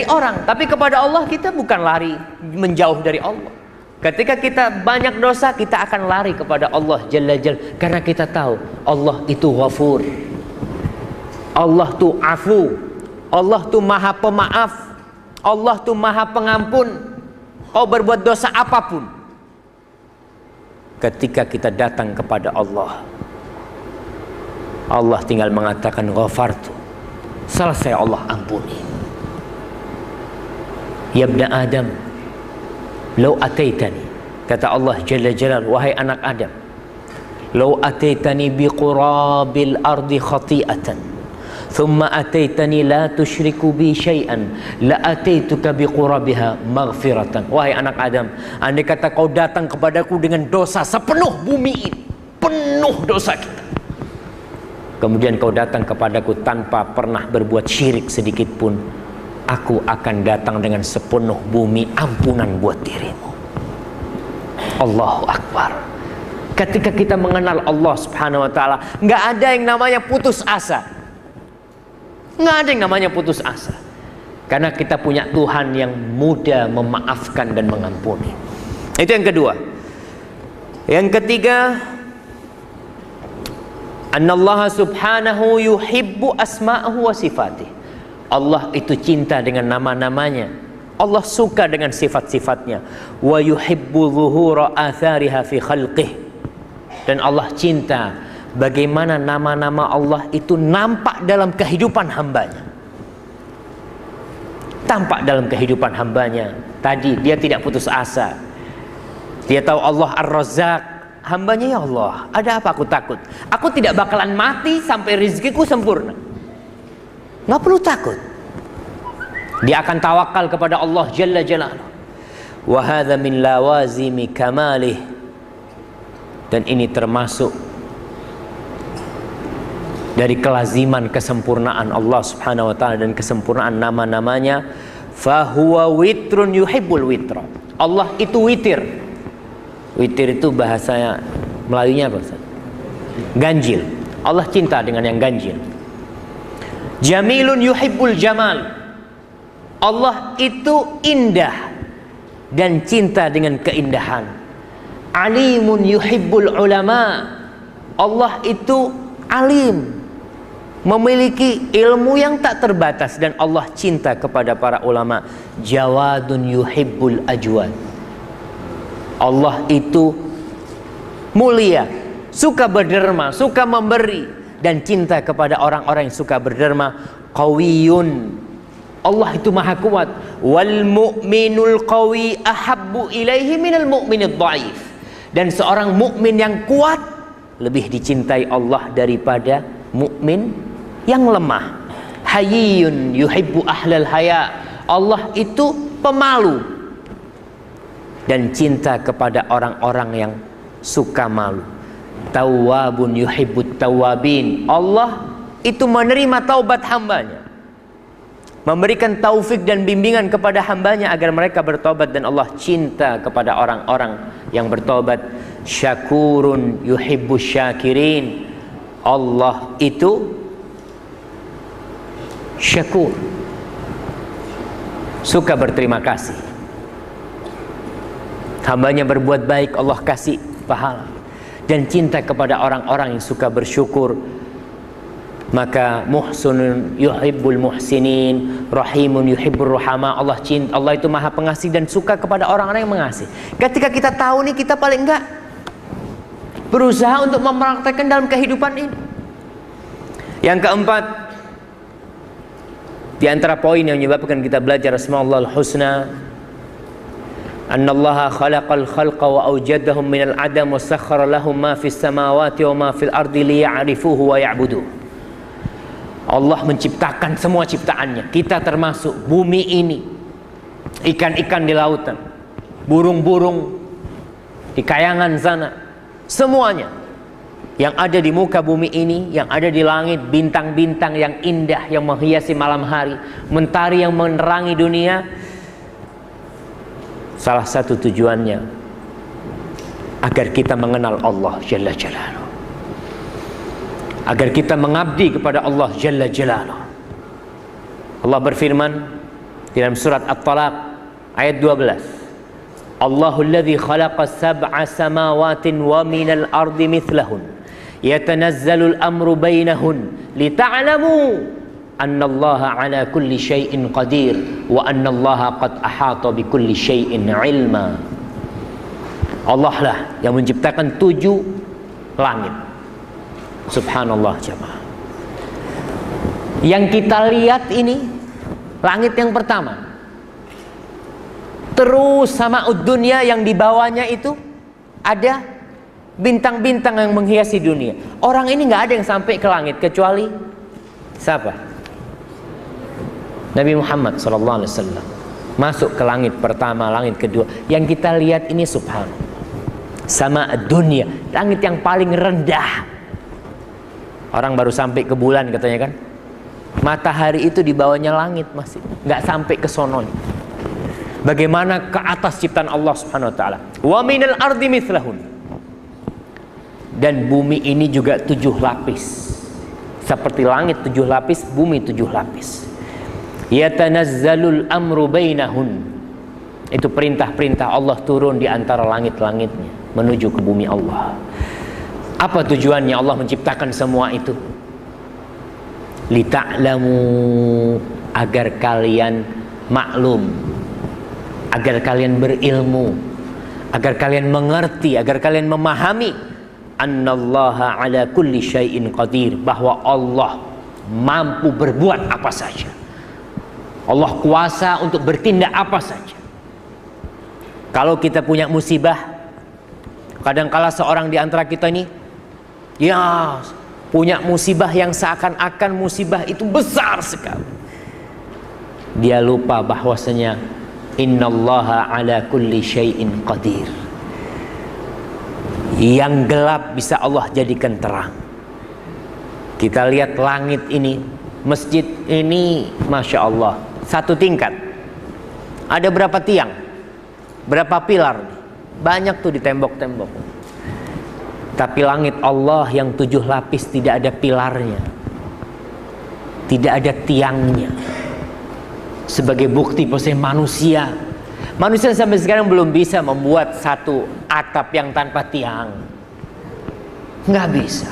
orang, tapi kepada Allah kita bukan lari menjauh dari Allah. Ketika kita banyak dosa, kita akan lari kepada Allah Jalla Jalla, karena kita tahu Allah itu Ghafur, Allah itu Afu, Allah itu Maha Pemaaf, Allah itu Maha Pengampun. Kau berbuat dosa apapun, ketika kita datang kepada Allah, Allah tinggal mengatakan ghafartu, selesai, Allah ampuni. Ya ibna Adam, lau ataitani, kata Allah Jalla Jalal, wahai anak Adam, lau ataitani biqurabil ardi khati'atan thumma ataitani la tusyriku bi syai'an la ataituka biqurabiha maghfiratan. Wahai anak Adam, andai kata kau datang kepadaku dengan dosa sepenuh bumi ini, penuh dosa kita, kemudian kau datang kepadaku tanpa pernah berbuat syirik sedikit pun, aku akan datang dengan sepenuh bumi ampunan buat dirimu. Allahu Akbar. Ketika kita mengenal Allah Subhanahu wa ta'ala, nggak ada yang namanya putus asa. Nggak ada yang namanya putus asa, karena kita punya Tuhan yang mudah memaafkan dan mengampuni. Itu yang kedua. Yang ketiga, annallaha subhanahu yuhibbu asma'ahu wa sifatih. Allah itu cinta dengan nama-namanya, Allah suka dengan sifat-sifatnya. Wa yuhibbu zuhura athariha fi khalqih. Dan Allah cinta bagaimana nama-nama Allah itu nampak dalam kehidupan hambanya. Tampak dalam kehidupan hambanya. Tadi dia tidak putus asa. Dia tahu Allah Ar-Razzaq. Hambanya, ya Allah, ada apa aku takut? Aku tidak bakalan mati sampai rezekiku sempurna. Nggak perlu takut. Dia akan tawakal kepada Allah Jalla Jalaluh. Wa hadza min lawazimi kamalih. Dan ini termasuk dari kelaziman kesempurnaan Allah Subhanahu wa ta'ala dan kesempurnaan nama-namanya. Fahuwa witrun yuhibbul witra. Allah itu witir. Witir itu bahasa Melayunya apa? Ganjil. Allah cinta dengan yang ganjil. Jamilun yuhibbul jamal. Allah itu indah dan cinta dengan keindahan. Alimun yuhibbul ulama. Allah itu alim, memiliki ilmu yang tak terbatas, dan Allah cinta kepada para ulama. Jawadun yuhibbul ajwad. Allah itu mulia, suka berderma, suka memberi, dan cinta kepada orang-orang yang suka berderma. Qawiyun, Allah itu maha kuat. Wal mu'minul qawi ahabbu ilaihi minal mu'minid dhaif. Dan seorang mukmin yang kuat lebih dicintai Allah daripada mukmin yang lemah. Hayyun yuhibbu ahlal haya. Allah itu pemalu dan cinta kepada orang-orang yang suka malu. Tawwabun yuhibbut tawwabin. Allah itu menerima taubat hambanya, memberikan taufik dan bimbingan kepada hambanya agar mereka bertobat, dan Allah cinta kepada orang-orang yang bertobat. Syakurun yuhibbus syakirin. Allah itu syakur, suka berterima kasih. Hambanya berbuat baik, Allah kasih pahala, dan cinta kepada orang-orang yang suka bersyukur. Maka muhsinun yuhibbul muhsinin, rahimun yuhibbur rahama. Allah cinta, Allah itu maha pengasih dan suka kepada orang-orang yang mengasih. Ketika kita tahu nih, kita paling enggak berusaha untuk mempraktekkan dalam kehidupan ini. Yang keempat, di antara poin yang menyebabkan kita belajar Asmaul Husna, annallaha khalaqal khalqa wa awjadahum minal adam wa sakhkhara lahum ma fis samawati wa ma fil ardi liya'rifuhu wa ya'buduh. Allah menciptakan semua ciptaannya, kita termasuk bumi ini, ikan-ikan di lautan, burung-burung di kayangan sana, semuanya yang ada di muka bumi ini, yang ada di langit, bintang-bintang yang indah yang menghiasi malam hari, mentari yang menerangi dunia. Salah satu tujuannya agar kita mengenal Allah Jalla Jalaluh, agar kita mengabdi kepada Allah Jalla Jalaluh. Allah berfirman dalam surat At-Talaq ayat 12, Allahul ladzi khalaqa sab'a samawatin wa minal ardi mithlahun yatanazzalul amru bainahun lita'lamu annallaha ala kulli syai'in qadir wa annallaha qad ahata bi kulli syai'in ilma. Allah lah yang menciptakan 7 langit. Subhanallah jemaah. Yang kita lihat ini langit yang pertama. Terus sama dunia yang di bawahnya itu ada bintang-bintang yang menghiasi dunia. Orang ini nggak ada yang sampai ke langit kecuali siapa? Nabi Muhammad SAW masuk ke langit pertama, langit kedua. Yang kita lihat ini subhanallah, sama dunia, langit yang paling rendah. Orang baru sampai ke bulan katanya kan. Matahari itu di bawahnya langit masih nggak sampai ke sononya. Bagaimana ke atas ciptaan Allah Subhanahu wa taala. Wa minal ardi mithlahun. Dan bumi ini juga 7 lapis. Seperti langit 7 lapis, bumi 7 lapis. Yatanazzalul amru bainahun. Itu perintah-perintah Allah turun di antara langit-langitnya menuju ke bumi Allah. Apa tujuannya Allah menciptakan semua itu? Lita'lamu, agar kalian maklum, agar kalian berilmu, agar kalian mengerti, agar kalian memahami annallaha ala kulli syai'in qadir, bahwa Allah mampu berbuat apa saja. Allah kuasa untuk bertindak apa saja. Kalau kita punya musibah, kadangkala seorang di antara kita ini ya punya musibah yang seakan-akan musibah itu besar sekali. Dia lupa bahwasanya innallaha ala kulli syai'in qadir. Yang gelap bisa Allah jadikan terang. Kita lihat langit ini, masjid ini, Masya Allah, 1 tingkat. Ada berapa tiang? Berapa pilar? Banyak tuh di tembok-tembok. Tapi langit Allah yang 7 lapis tidak ada pilarnya, tidak ada tiangnya. Sebagai bukti bahwa manusia sampai sekarang belum bisa membuat satu atap yang tanpa tiang. Nggak bisa.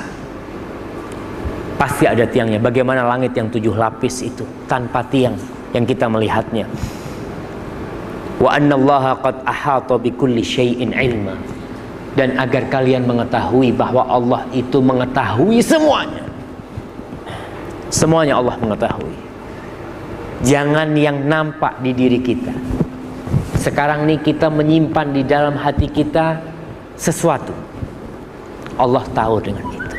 Pasti ada tiangnya. Bagaimana langit yang 7 lapis itu tanpa tiang yang kita melihatnya. Wa annallaha qad ahata bi kulli syai'in ilma. Dan agar kalian mengetahui bahwa Allah itu mengetahui semuanya. Semuanya Allah mengetahui. Jangan yang nampak di diri kita. Sekarang nih kita menyimpan di dalam hati kita sesuatu. Allah tahu dengan itu.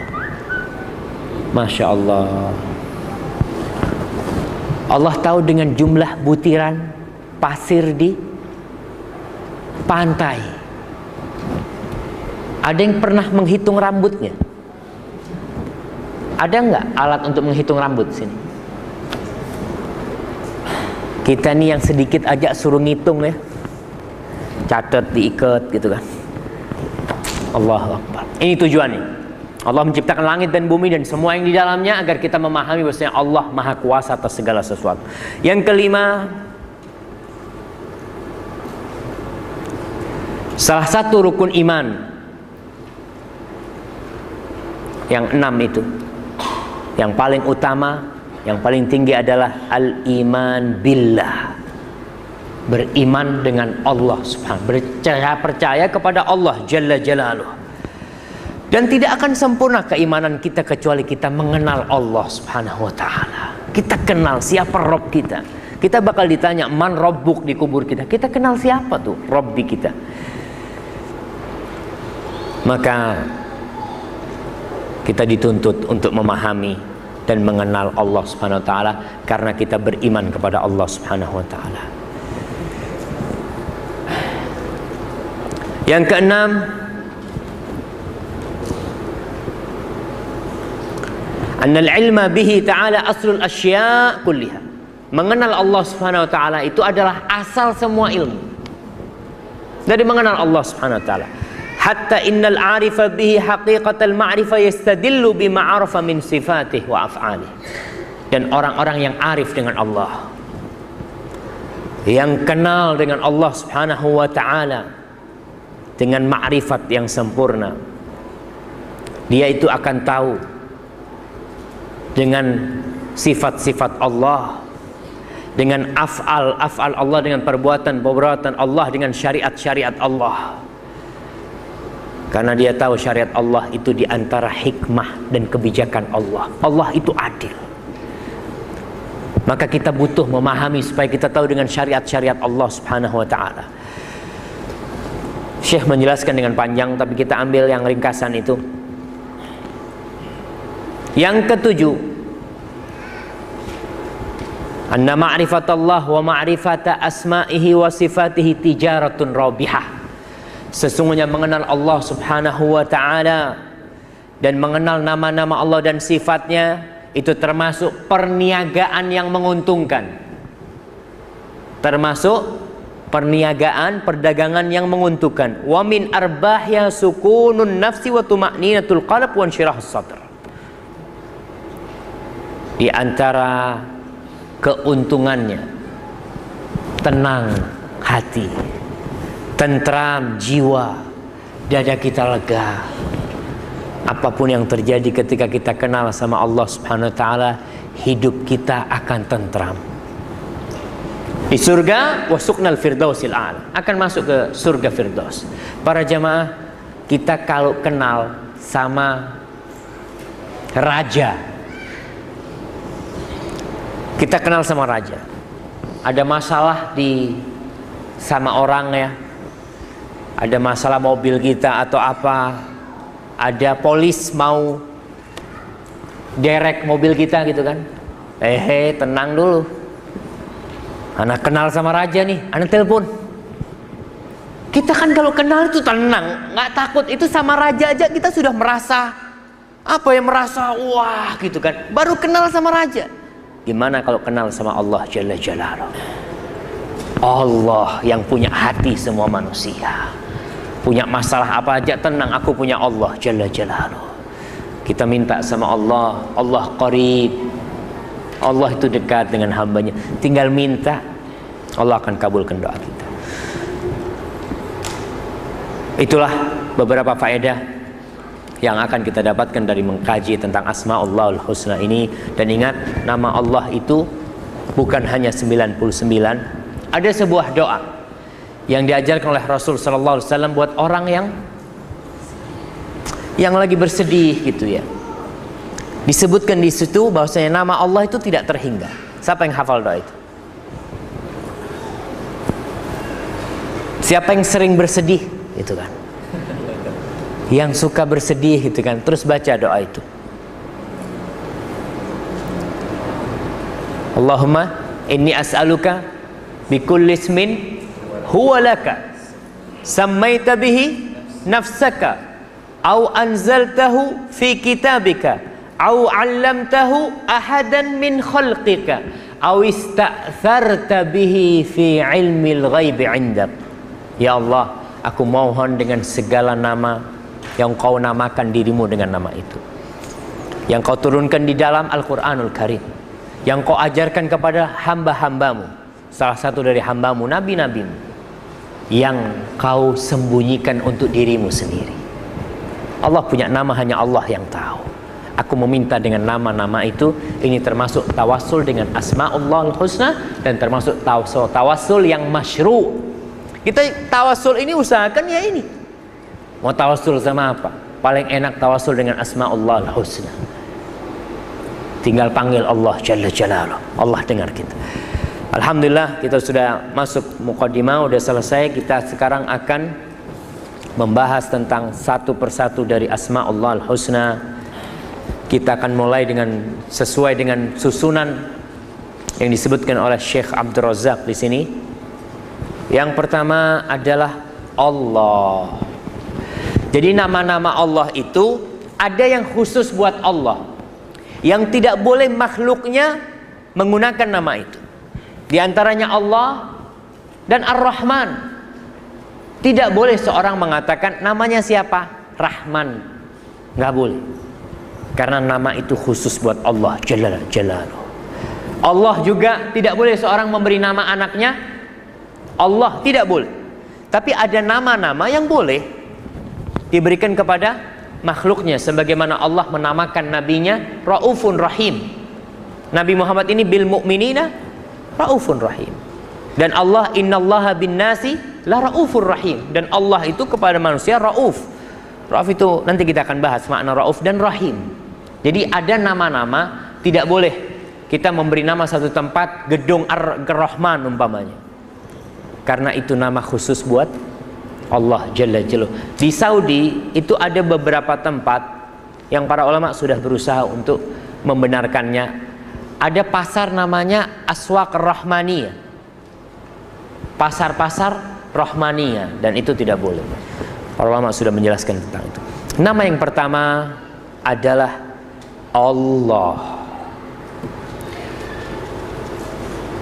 Masya Allah. Allah tahu dengan jumlah butiran pasir di pantai. Ada yang pernah menghitung rambutnya? Ada nggak alat untuk menghitung rambut sini? Kita nih yang sedikit aja suruh ngitung ya, catat, diikat gitu kan. Allahu Akbar. Ini tujuannya. Allah menciptakan langit dan bumi dan semua yang di dalamnya agar kita memahami bahwasanya Allah Maha Kuasa atas segala sesuatu. Yang kelima, salah satu rukun iman yang 6 itu, yang paling utama, yang paling tinggi adalah al-iman billah. Beriman dengan Allah subhanahu, percaya kepada Allah jalla jalaluh. Dan tidak akan sempurna keimanan kita kecuali kita mengenal Allah subhanahu wa ta'ala. Kita kenal siapa Rabb kita. Kita bakal ditanya man rabbuk di kubur kita. Kita kenal siapa tuh Rabbi kita. Maka kita dituntut untuk memahami dan mengenal Allah subhanahu wa ta'ala, karena kita beriman kepada Allah subhanahu wa ta'ala. Yang keenam, annal ilma bihi ta'ala aslul asya' kulliha. Mengenal Allah subhanahu wa ta'ala itu adalah asal semua ilmu. Dari mengenal Allah subhanahu wa ta'ala. Hatta innal arifa bihi haqiqatal ma'rifah yastadillu bima arafa min sifatih wa af'alih. Dan orang-orang yang arif dengan Allah, yang kenal dengan Allah subhanahu wa ta'ala dengan ma'rifat yang sempurna, dia itu akan tahu dengan sifat-sifat Allah, dengan af'al Allah, dengan perbuatan Allah, dengan syariat Allah. Karena dia tahu syariat Allah itu diantara hikmah dan kebijakan Allah. Allah itu adil. Maka kita butuh memahami supaya kita tahu dengan syariat Allah subhanahu wa ta'ala. Syekh menjelaskan dengan panjang, tapi kita ambil yang ringkasan itu. Yang ketujuh, anna ma'rifatallah wa ma'rifata asma'ihi wa sifatihi tijaratun rabihah. Sesungguhnya mengenal Allah subhanahu wa ta'ala dan mengenal nama-nama Allah dan sifatnya itu termasuk perniagaan yang menguntungkan. Termasuk perniagaan, perdagangan yang menguntungkan. Wa min arbahya sukunun nafsi wa tuma'ninatul qalb wa insyirahus sadr. Di antara keuntungannya tenang hati, tentram jiwa, dada kita lega. Apapun yang terjadi ketika kita kenal sama Allah subhanahu wa ta'ala, hidup kita akan tentram. Di surga, wasuknal firdausil a'la, akan masuk ke surga firdaus. Para jamaah, kita kalau kenal sama raja, kita kenal sama raja, ada masalah sama orang ya, ada masalah mobil kita atau apa, ada polis mau derek mobil kita gitu kan, tenang dulu, anak kenal sama raja nih, anak telepon. Kita kan kalau kenal itu tenang, nggak takut. Itu sama raja aja kita sudah merasa merasa wah gitu kan, baru kenal sama raja. Gimana kalau kenal sama Allah Jalla Jalaluh? Allah yang punya hati semua manusia. Punya masalah apa aja tenang, aku punya Allah Jalla Jalaluh. Kita minta sama Allah, Allah qarib. Allah itu dekat dengan hambanya. Tinggal minta, Allah akan kabulkan doa kita. Itulah beberapa faedah yang akan kita dapatkan dari mengkaji tentang Asma'ullahul Husna ini. Dan ingat, nama Allah itu bukan hanya 99. Ada sebuah doa yang diajarkan oleh Rasul sallallahu alaihi wasallam buat orang yang lagi bersedih gitu ya. Disebutkan di situ bahwasanya nama Allah itu tidak terhingga. Siapa yang hafal doa itu? Siapa yang sering bersedih? Itu kan. yang suka bersedih gitu kan, terus baca doa itu. Allahumma inni as'aluka bikulli ismin huwa laka sammaita bihi nafsaka au anzaltahu fi kitabika au 'allamtahu ahadan min khalqika au ista'tharta bihi fi ilmil ghaibi 'indak. Ya Allah, aku mohon dengan segala nama yang kau namakan dirimu dengan nama itu, yang kau turunkan di dalam Al-Quranul Karim, yang kau ajarkan kepada hamba-hambamu, salah satu dari hambamu, nabi-nabimu, yang kau sembunyikan untuk dirimu sendiri. Allah punya nama, hanya Allah yang tahu. Aku meminta dengan nama-nama itu. Ini termasuk tawassul dengan Asma'ullahul Husna, dan termasuk tawassul yang masyru'. Kita tawassul ini usahakan ya ini. Mau tawassul sama apa? Paling enak tawassul dengan Asma'ullahul Husna. Tinggal panggil Allah Jalla Jalaluh, Allah dengar kita. Alhamdulillah, kita sudah masuk muqaddimah, sudah selesai. Kita sekarang akan membahas tentang satu persatu dari Asma'ullahul Husna. Kita akan mulai dengan sesuai dengan susunan yang disebutkan oleh Syekh Abdul Razak di sini. Yang pertama adalah Allah. Jadi nama-nama Allah itu ada yang khusus buat Allah, yang tidak boleh makhluknya menggunakan nama itu. Di antaranya Allah dan Ar-Rahman. Tidak boleh seorang mengatakan namanya siapa? Rahman. Nggak boleh. Karena nama itu khusus buat Allah Jalla Jalaluh. Allah juga tidak boleh seorang memberi nama anaknya Allah, tidak boleh. Tapi ada nama-nama yang boleh diberikan kepada makhluknya, sebagaimana Allah menamakan nabinya Raufun Rahim. Nabi Muhammad ini bil mu'minina Raufun Rahim. Dan Allah innallaha bin nasi la Raufur Rahim. Dan Allah itu kepada manusia Rauf. Rauf itu nanti kita akan bahas makna Rauf dan Rahim. Jadi ada nama-nama, tidak boleh kita memberi nama satu tempat gedung Ar-Rahman umpamanya, karena itu nama khusus buat Allah Jalla Jalaluh. Di Saudi itu ada beberapa tempat yang para ulama sudah berusaha untuk membenarkannya. Ada pasar namanya Aswaq Rahmaniyah, pasar-pasar Rahmaniyah, dan itu tidak boleh. Para ulama sudah menjelaskan tentang itu. Nama yang pertama adalah Allah.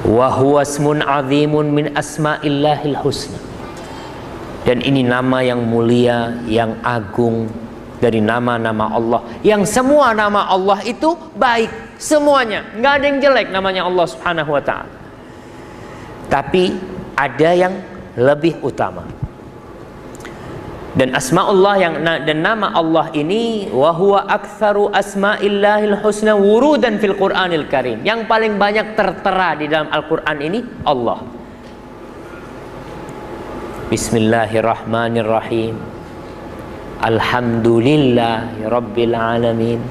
Wa huwa ismun 'azimun min asma'illahil husna. Dan ini nama yang mulia, yang agung dari nama-nama Allah, yang semua nama Allah itu baik semuanya, nggak ada yang jelek namanya Allah Subhanahu wa ta'ala. Tapi ada yang lebih utama. Dan asma'ullah dan nama Allah ini wa huwa aktsaru asma'illahil husna wurudan fil Qur'anil Karim. Yang paling banyak tertera di dalam Al-Qur'an ini Allah. Bismillahirrahmanirrahim. Alhamdulillahi rabbil alamin.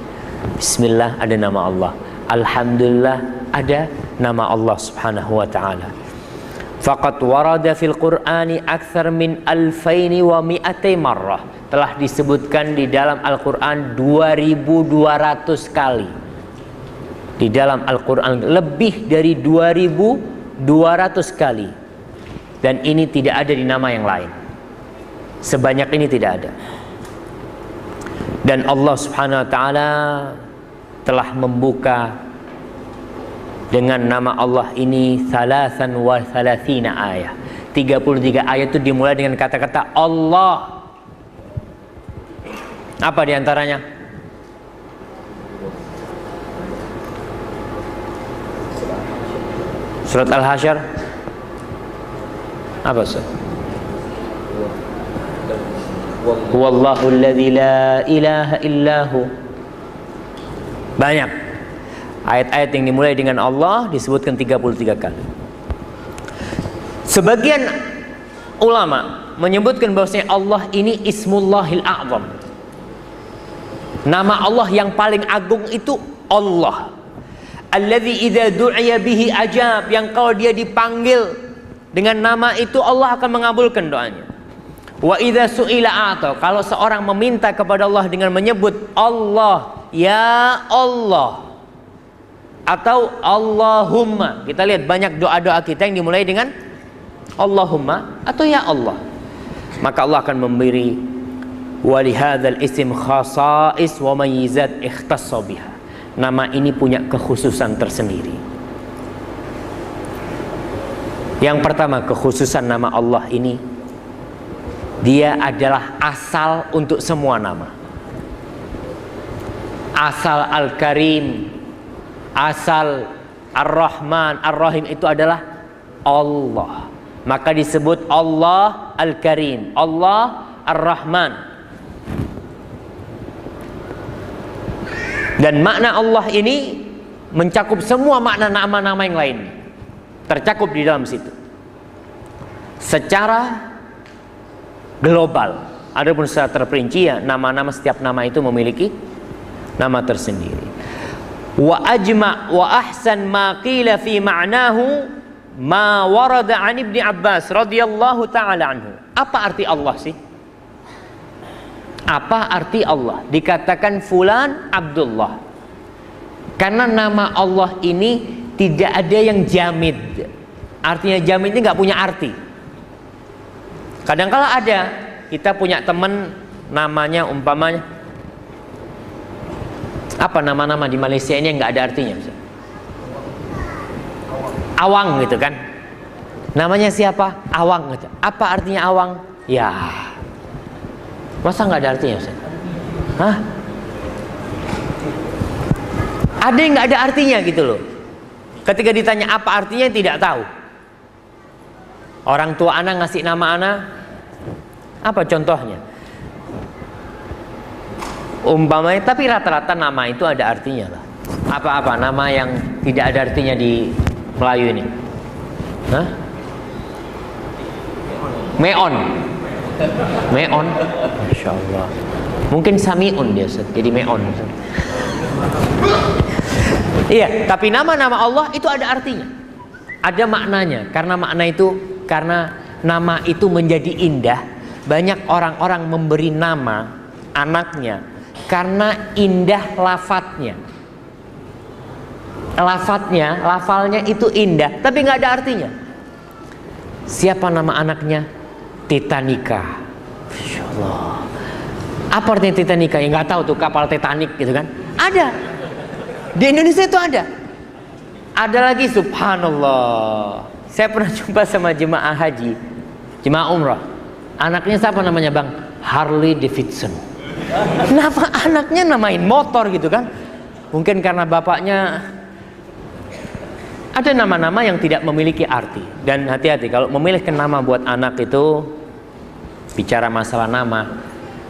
Bismillah ada nama Allah. Alhamdulillah ada nama Allah Subhanahu wa ta'ala. Faqad warada fil Qur'ani akthar min 2200 marrah. Telah disebutkan di dalam Al-Qur'an 2200 kali. Di dalam Al-Qur'an lebih dari 2200 kali. Dan ini tidak ada di nama yang lain. Sebanyak ini tidak ada. Dan Allah Subhanahu wa ta'ala telah membuka dengan nama Allah ini 33 ayat. 33 ayat itu dimulai dengan kata-kata Allah. Apa diantaranya? Surat Al-Hasyr. Apa Ustaz? Wallahu alladzi la ilaha illahu. Banyak ayat-ayat yang dimulai dengan Allah disebutkan 33 kali. Sebagian ulama menyebutkan bahwasanya Allah ini Ismullahil A'zam. Nama Allah yang paling agung itu Allah. Alladzi idza du'iya bihi ajab, yang kalau dia dipanggil dengan nama itu Allah akan mengabulkan doanya. Wa idza su'ila a'ta. Kalau seorang meminta kepada Allah dengan menyebut Allah, ya Allah, atau Allahumma. Kita lihat banyak doa-doa kita yang dimulai dengan Allahumma atau ya Allah. Maka Allah akan memberi walihadzal ism khasais wa mayyizat ikhtassa biha. Nama ini punya kekhususan tersendiri. Yang pertama, kekhususan nama Allah ini, dia adalah asal untuk semua nama. Asal Al-Karim, asal Ar-Rahman, Ar-Rahim itu adalah Allah. Maka disebut Allah Al-Karim, Allah Ar-Rahman. Dan makna Allah ini mencakup semua makna nama-nama yang lain, tercakup di dalam situ secara global. Adapun secara terperinci ya, nama-nama, setiap nama itu memiliki nama tersendiri. Wa ajma' wa ahsan ma qila fi ma'nahu ma warada an Ibnu Abbas radhiyallahu taala anhu. Apa arti Allah sih? Apa arti Allah? Dikatakan fulan Abdullah. Karena nama Allah ini tidak ada yang jamid. Artinya jamid ini nggak punya arti. Kadang-kala ada, kita punya teman namanya umpamanya apa, nama-nama di Malaysia ini nggak ada artinya. Awang gitu kan, namanya siapa? Awang gitu. Apa artinya Awang? Ya, masa nggak ada artinya, Ustaz? Hah? Ada yang nggak ada artinya gitu loh. Ketika ditanya apa artinya tidak tahu. Orang tua anak ngasih nama anak, apa contohnya? Umpamanya, tapi rata-rata nama itu ada artinya lah. Apa-apa nama yang tidak ada artinya di Melayu ini? Hah? Meon. Meon. Masya Allah. Mungkin Samiun dia, jadi Meon. Iya, tapi nama-nama Allah itu ada artinya, ada maknanya. Karena makna itu, karena nama itu menjadi indah. Banyak orang-orang memberi nama anaknya karena indah lafadznya. Lafalnya itu indah, tapi nggak ada artinya. Siapa nama anaknya? Titanica. Masya Allah. Apa artinya Titanica? Ya nggak tahu tuh, kapal Titanic gitu kan? Ada. Di Indonesia itu ada. Ada lagi, subhanallah. Saya pernah jumpa sama jemaah haji, jemaah umrah. Anaknya siapa namanya, Bang? Harley Davidson. Nama anaknya namain motor gitu kan? Mungkin karena bapaknya. Ada nama-nama yang tidak memiliki arti. Dan hati-hati kalau memilihkan nama buat anak itu, bicara masalah nama,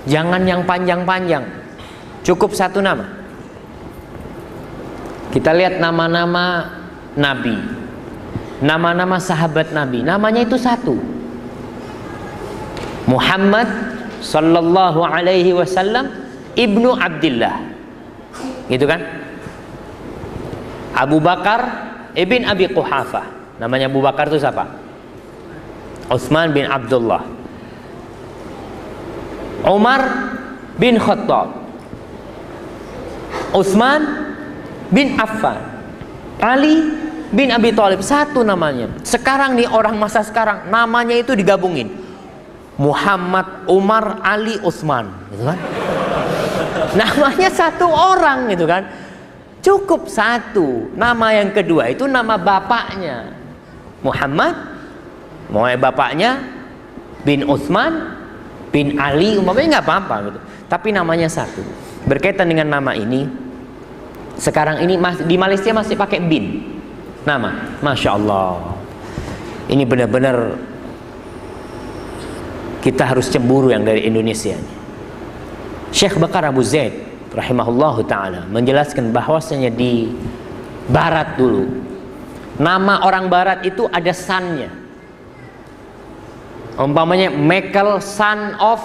jangan yang panjang-panjang. Cukup satu nama. Kita lihat nama-nama Nabi, nama-nama sahabat Nabi, namanya itu satu. Muhammad sallallahu alaihi wasallam ibnu Abdillah, gitu kan? Abu Bakar ibn Abi Quhafah, namanya Abu Bakar itu siapa? Utsman bin Abdullah. Umar bin Khattab, Utsman bin Affan, Ali bin Abi Thalib, satu namanya. Sekarang nih orang masa sekarang namanya itu digabungin, Muhammad, Umar, Ali, Utsman, gitu kan? Namanya satu orang gitu kan? Cukup satu. Nama yang kedua itu nama bapaknya, Muhammad, mau bapaknya bin Utsman bin Ali, umpamanya nggak apa-apa gitu. Tapi namanya satu. Berkaitan dengan nama ini, sekarang ini di Malaysia masih pakai bin nama. Masya Allah. Ini benar-benar kita harus cemburu yang dari Indonesia. Syekh Bakar Abu Zaid rahimahullahu ta'ala menjelaskan bahwasanya di barat dulu, nama orang barat itu ada sannya. Umpamanya Michael son of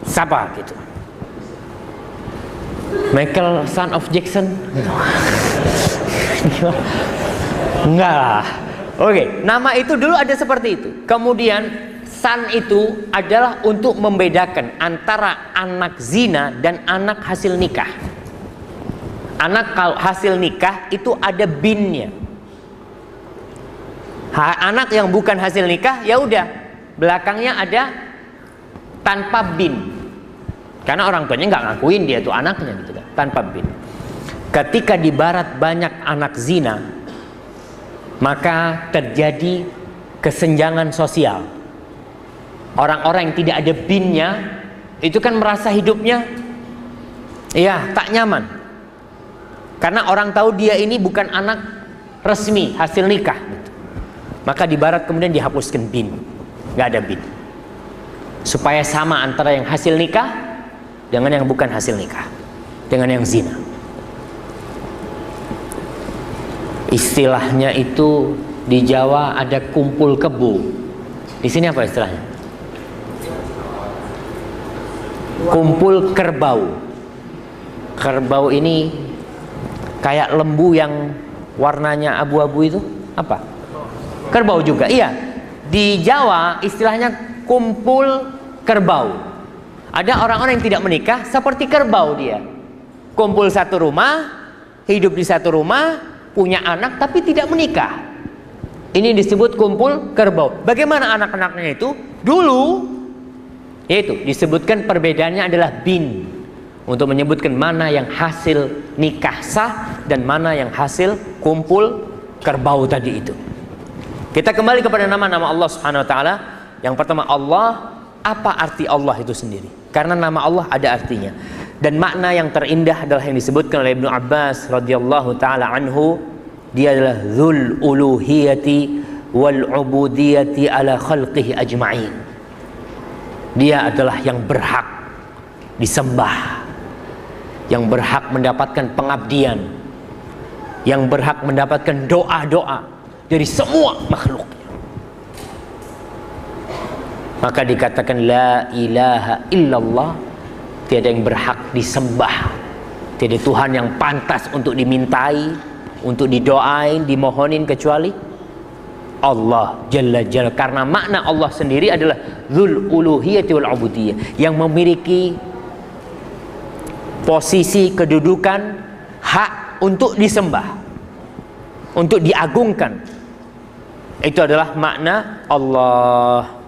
siapa gitu, Michael son of Jackson gitu. Enggak lah. Oke, nama itu dulu ada seperti itu. Kemudian san itu adalah untuk membedakan antara anak zina dan anak hasil nikah. Anak kalau hasil nikah itu ada binnya. Anak yang bukan hasil nikah ya udah belakangnya ada tanpa bin. Karena orang tuanya nggak ngakuin dia itu anaknya gitu kan, tanpa bin. Ketika di barat banyak anak zina, maka terjadi kesenjangan sosial. Orang-orang yang tidak ada binnya itu kan merasa hidupnya ya tak nyaman. Karena orang tahu dia ini bukan anak resmi hasil nikah gitu. Maka di barat kemudian dihapuskan bin, nggak ada bin, supaya sama antara yang hasil nikah dengan yang bukan hasil nikah, dengan yang zina. Istilahnya itu di Jawa ada kumpul kebo. Di sini apa istilahnya? Kumpul kerbau. Kerbau ini kayak lembu yang warnanya abu-abu itu apa? Kerbau juga, iya. Di Jawa istilahnya kumpul kerbau. Ada orang-orang yang tidak menikah seperti kerbau dia. Kumpul satu rumah, hidup di satu rumah, punya anak tapi tidak menikah. Ini disebut kumpul kerbau. Bagaimana anak-anaknya itu? Dulu, yaitu disebutkan perbedaannya adalah bin. Untuk menyebutkan mana yang hasil nikah sah dan mana yang hasil kumpul kerbau tadi itu. Kita kembali kepada nama-nama Allah Subhanahu wa taala. Yang pertama Allah, apa arti Allah itu sendiri? Karena nama Allah ada artinya. Dan makna yang terindah adalah yang disebutkan oleh Ibnu Abbas radhiyallahu taala anhu, dia adalah dzul uluhiyati wal ubudiyati ala khalqihi ajma'in. Dia adalah yang berhak disembah, yang berhak mendapatkan pengabdian, yang berhak mendapatkan doa-doa dari semua makhluknya. Maka dikatakan la ilaha illallah, tiada yang berhak disembah, tiada Tuhan yang pantas untuk dimintai, untuk didoain, dimohonin kecuali Allah Jalla Jalla. Karena makna Allah sendiri adalah dzul uluhiyati wal ubudiyah, yang memiliki posisi kedudukan hak untuk disembah, untuk diagungkan. Itu adalah makna Allah.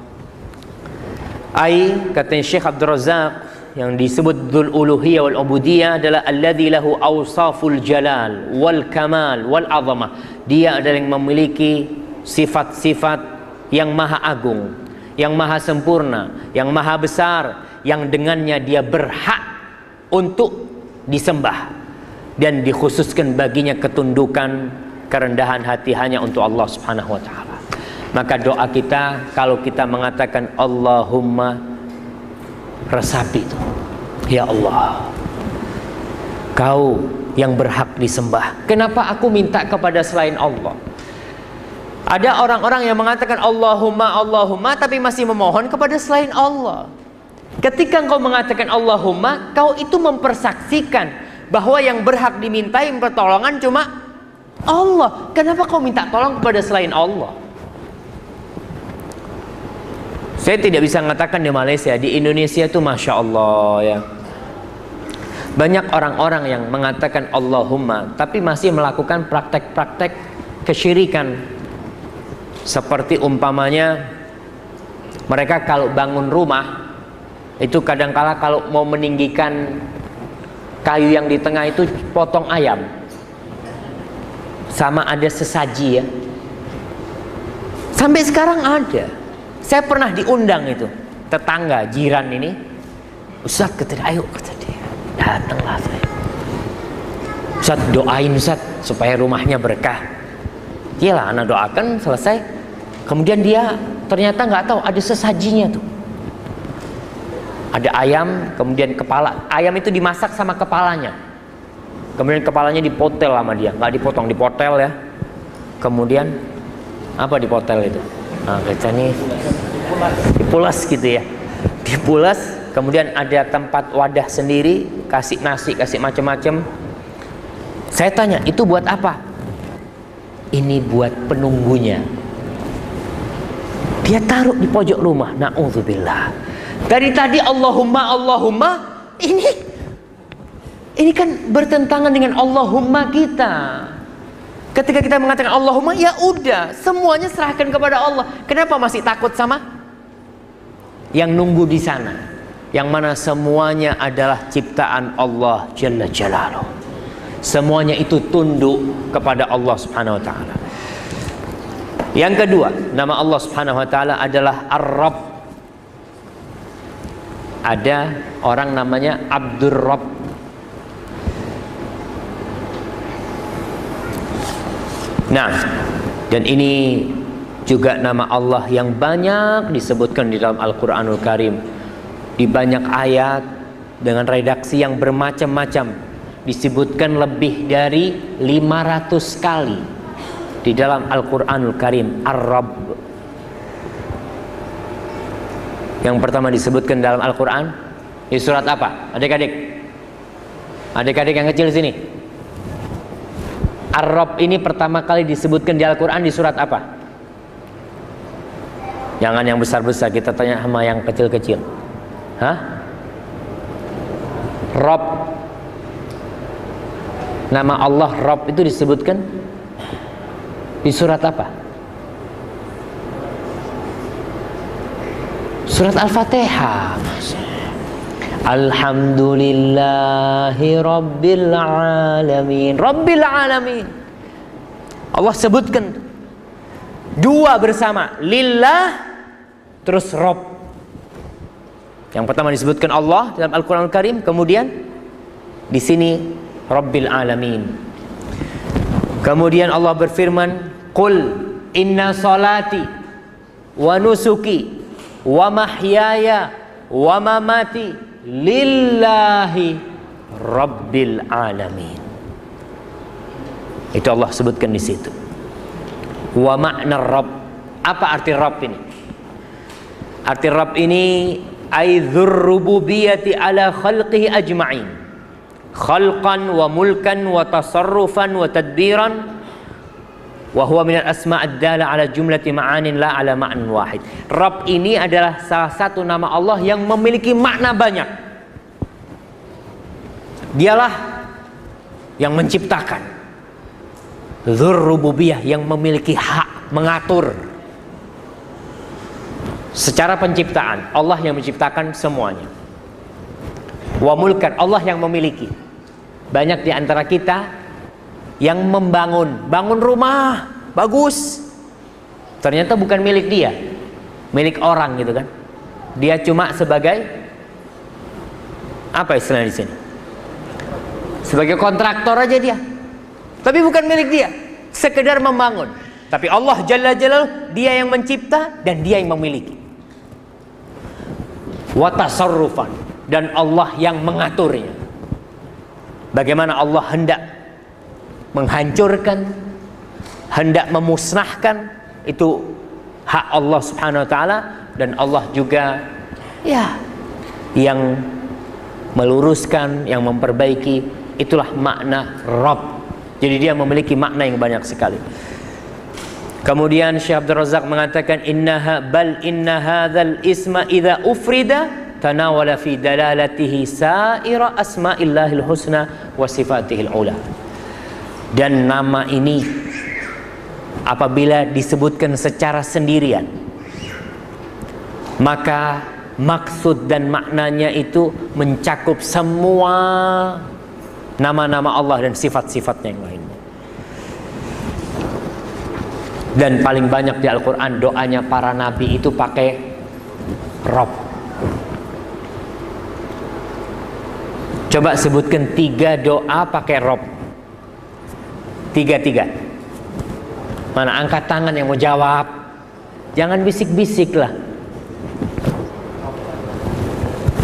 Kata Syekh Abdul Razak, yang disebut dzul uluhiyah wal ubudiyah adalah alladzi lahu awsaful jalal wal kamal wal azamah. Dia adalah yang memiliki sifat-sifat yang maha agung, yang maha sempurna, yang maha besar, yang dengannya dia berhak untuk disembah dan dikhususkan baginya ketundukan, kerendahan hati hanya untuk Allah Subhanahu wa taala. Maka doa kita kalau kita mengatakan Allahumma, resapi itu, ya Allah, Kau yang berhak disembah. Kenapa aku minta kepada selain Allah? Ada orang-orang yang mengatakan Allahumma, Allahumma, tapi masih memohon kepada selain Allah. Ketika engkau mengatakan Allahumma, kau itu mempersaksikan bahwa yang berhak dimintai pertolongan cuma Allah. Kenapa kau minta tolong kepada selain Allah? Saya tidak bisa mengatakan di Malaysia, di Indonesia itu Masya Allah ya, banyak orang-orang yang mengatakan Allahumma tapi masih melakukan praktek-praktek kesyirikan. Seperti umpamanya mereka kalau bangun rumah itu kadangkala kalau mau meninggikan kayu yang di tengah itu potong ayam, sama ada sesaji ya. Sampai sekarang ada. Saya pernah diundang itu, tetangga jiran ini, Ustaz, kata dia, ayo, kata dia, datanglah saya. Ustaz, doain Ustaz supaya rumahnya berkah. Iyalah, anak doakan, selesai. Kemudian dia ternyata nggak tahu ada sesajinya tuh. Ada ayam, kemudian kepala ayam itu dimasak sama kepalanya. Kemudian kepalanya dipotel sama dia, nggak dipotong, dipotel ya. Kemudian apa dipotel itu? Nah, kita nih dipulas gitu ya, dipulas. Kemudian ada tempat wadah sendiri, kasih nasi, kasih macam-macam. Saya tanya, itu buat apa? Ini buat penunggunya. Dia taruh di pojok rumah. Na'udzubillah. Dari tadi Allahumma, Allahumma, ini kan bertentangan dengan Allahumma kita. Ketika kita mengatakan Allahumma, ya udah, semuanya serahkan kepada Allah. Kenapa masih takut sama yang nunggu di sana? Yang mana semuanya adalah ciptaan Allah Jalla Jalaluh. Semuanya itu tunduk kepada Allah Subhanahu wa taala. Yang kedua, nama Allah Subhanahu wa taala adalah Ar-Rabb. Ada orang namanya Abdur Rabb. Nah, dan ini juga nama Allah yang banyak disebutkan di dalam Al-Quranul Karim. Di banyak ayat dengan redaksi yang bermacam-macam. Disebutkan lebih dari 500 kali di dalam Al-Quranul Karim. Ar-Rabb. Yang pertama disebutkan dalam Al-Quran di surat apa? Adik-adik, adik-adik yang kecil sini. Ar-Rabb ini pertama kali disebutkan di Al-Quran di surat apa? Jangan yang besar-besar, kita tanya sama yang kecil-kecil. Hah? Rabb. Nama Allah Rabb itu disebutkan di surat apa? Surat Al-Fatihah. Alhamdulillahi Rabbil Alamin. Rabbil Alamin. Allah sebutkan dua bersama, lillah terus Rabb. Yang pertama disebutkan Allah dalam Al-Quran Al-Karim, kemudian di sini Rabbil Alamin. Kemudian Allah berfirman, Qul inna salati wa nusuki wa mahyaya wa mamati lillahi Rabbil Alamin. Itu Allah sebutkan di situ. Wa makna Rabb. Apa arti Rabb ini? Arti Rabb ini aidzur rububiyyati ala khalqihi ajma'in. Khalqan wa mulkan wa tasarrufan wa tadbiran. Wa huwa minal asma'ad dala ala jumlati ma'anin la ala ma'nan wahid. Rabb ini adalah salah satu nama Allah yang memiliki makna banyak. Dialah yang menciptakan. Dzur rububiyah, yang memiliki hak mengatur. Secara penciptaan, Allah yang menciptakan semuanya. Wa mulkan, Allah yang memiliki. Banyak di antara kita yang bangun rumah bagus, ternyata bukan milik dia, milik orang gitu kan. Dia cuma sebagai apa istilahnya di sini? Sebagai kontraktor aja dia. Tapi bukan milik dia, sekedar membangun. Tapi Allah Jalla Jalaluhu, dia yang mencipta dan dia yang memiliki. Wa tasarrufan, dan Allah yang mengaturnya. Bagaimana Allah hendak menghancurkan, hendak memusnahkan, itu hak Allah Subhanahu wa taala, dan Allah juga ya yang meluruskan, yang memperbaiki. Itulah makna Rabb. Jadi dia memiliki makna yang banyak sekali. Kemudian Syekh Abdul Razak mengatakan inna hadzal isma idza ufrida tanawala fi dalalatihi sa'ira asma'illahil husna wa sifatihil ula. Dan nama ini apabila disebutkan secara sendirian, maka maksud dan maknanya itu mencakup semua nama-nama Allah dan sifat-sifatnya yang lainnya. Dan paling banyak di Al-Quran doanya para nabi itu pakai Rabb. Coba sebutkan 3 doa pakai Rabb. 3. Mana angkat tangan yang mau jawab? Jangan bisik-bisik lah.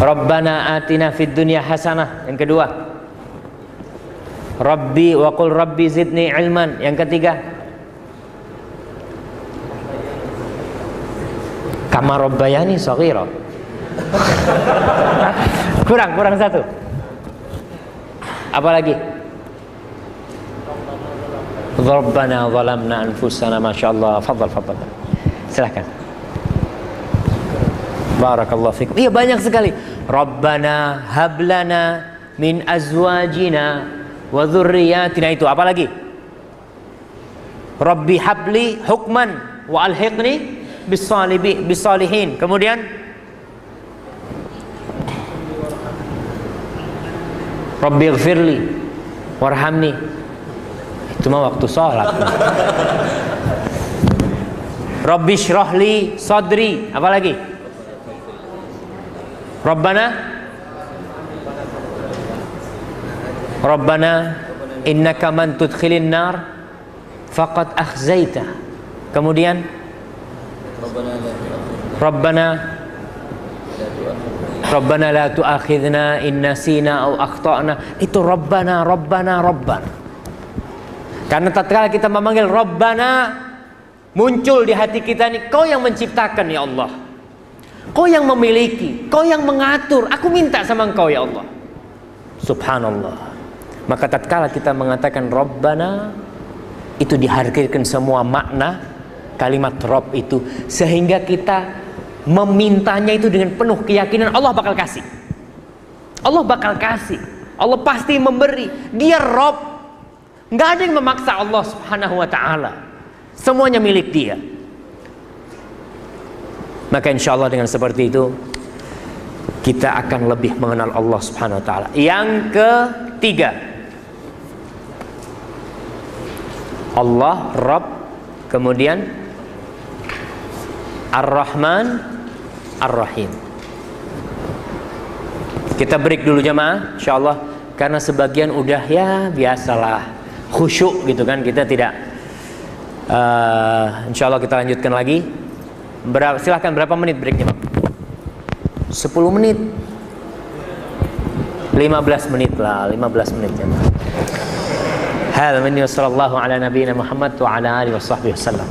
Rabbana atina fid dunya hasanah. Yang kedua, Rabbi wa qul Rabbi zidni ilman. Yang ketiga, kama rabbayani shaghira. kurang 1. Apa lagi? Rabbana zalamna anfusana. Masyaallah. Fadhal. Silakan. Barakallahu fikum. Iya, banyak sekali. Rabbana hablana min azwajina wa dzurriyyatina. Itu apa lagi? Rabbi habli hukman wa alhiqni bisalihin. Kemudian Rabbi ighfirli warhamni. Itu mah waktu sholat. Rabbi shrahli sadri. Apa lagi? Rabbana innaka man tudkhilin nar faqad akhzaita. Kemudian Rabbana la tu'akhidna in nasina aw akhtana. Itu Rabbana. Karena tatkala kita memanggil Rabbana, muncul di hati kita nih, Kau yang menciptakan ya Allah, Kau yang memiliki, Kau yang mengatur. Aku minta sama Engkau ya Allah. Subhanallah. Maka tatkala kita mengatakan Rabbana, itu dihadirkan semua makna kalimat Rabb itu, sehingga kita memintanya itu dengan penuh keyakinan Allah bakal kasih. Allah bakal kasih. Allah pasti memberi. Dia Rabb. Nggak ada yang memaksa Allah Subhanahu wa ta'ala. Semuanya milik Dia. Maka insya Allah dengan seperti itu kita akan lebih mengenal Allah Subhanahu wa ta'ala. Yang ketiga, Allah Rabb, kemudian Ar-Rahman Ar-Rahim. Kita break dulu jamaah insyaallah, karena sebagian udah ya biasalah khusyuk gitu kan, kita tidak insyaallah kita lanjutkan lagi. Silahkan, berapa menit breaknya Bang? 10 menit 15 menit lah, 15 menit jamaah. Hadza minni wa sallallahu ala nabiyyina Muhammad wa ala alihi washabbihi wasallam.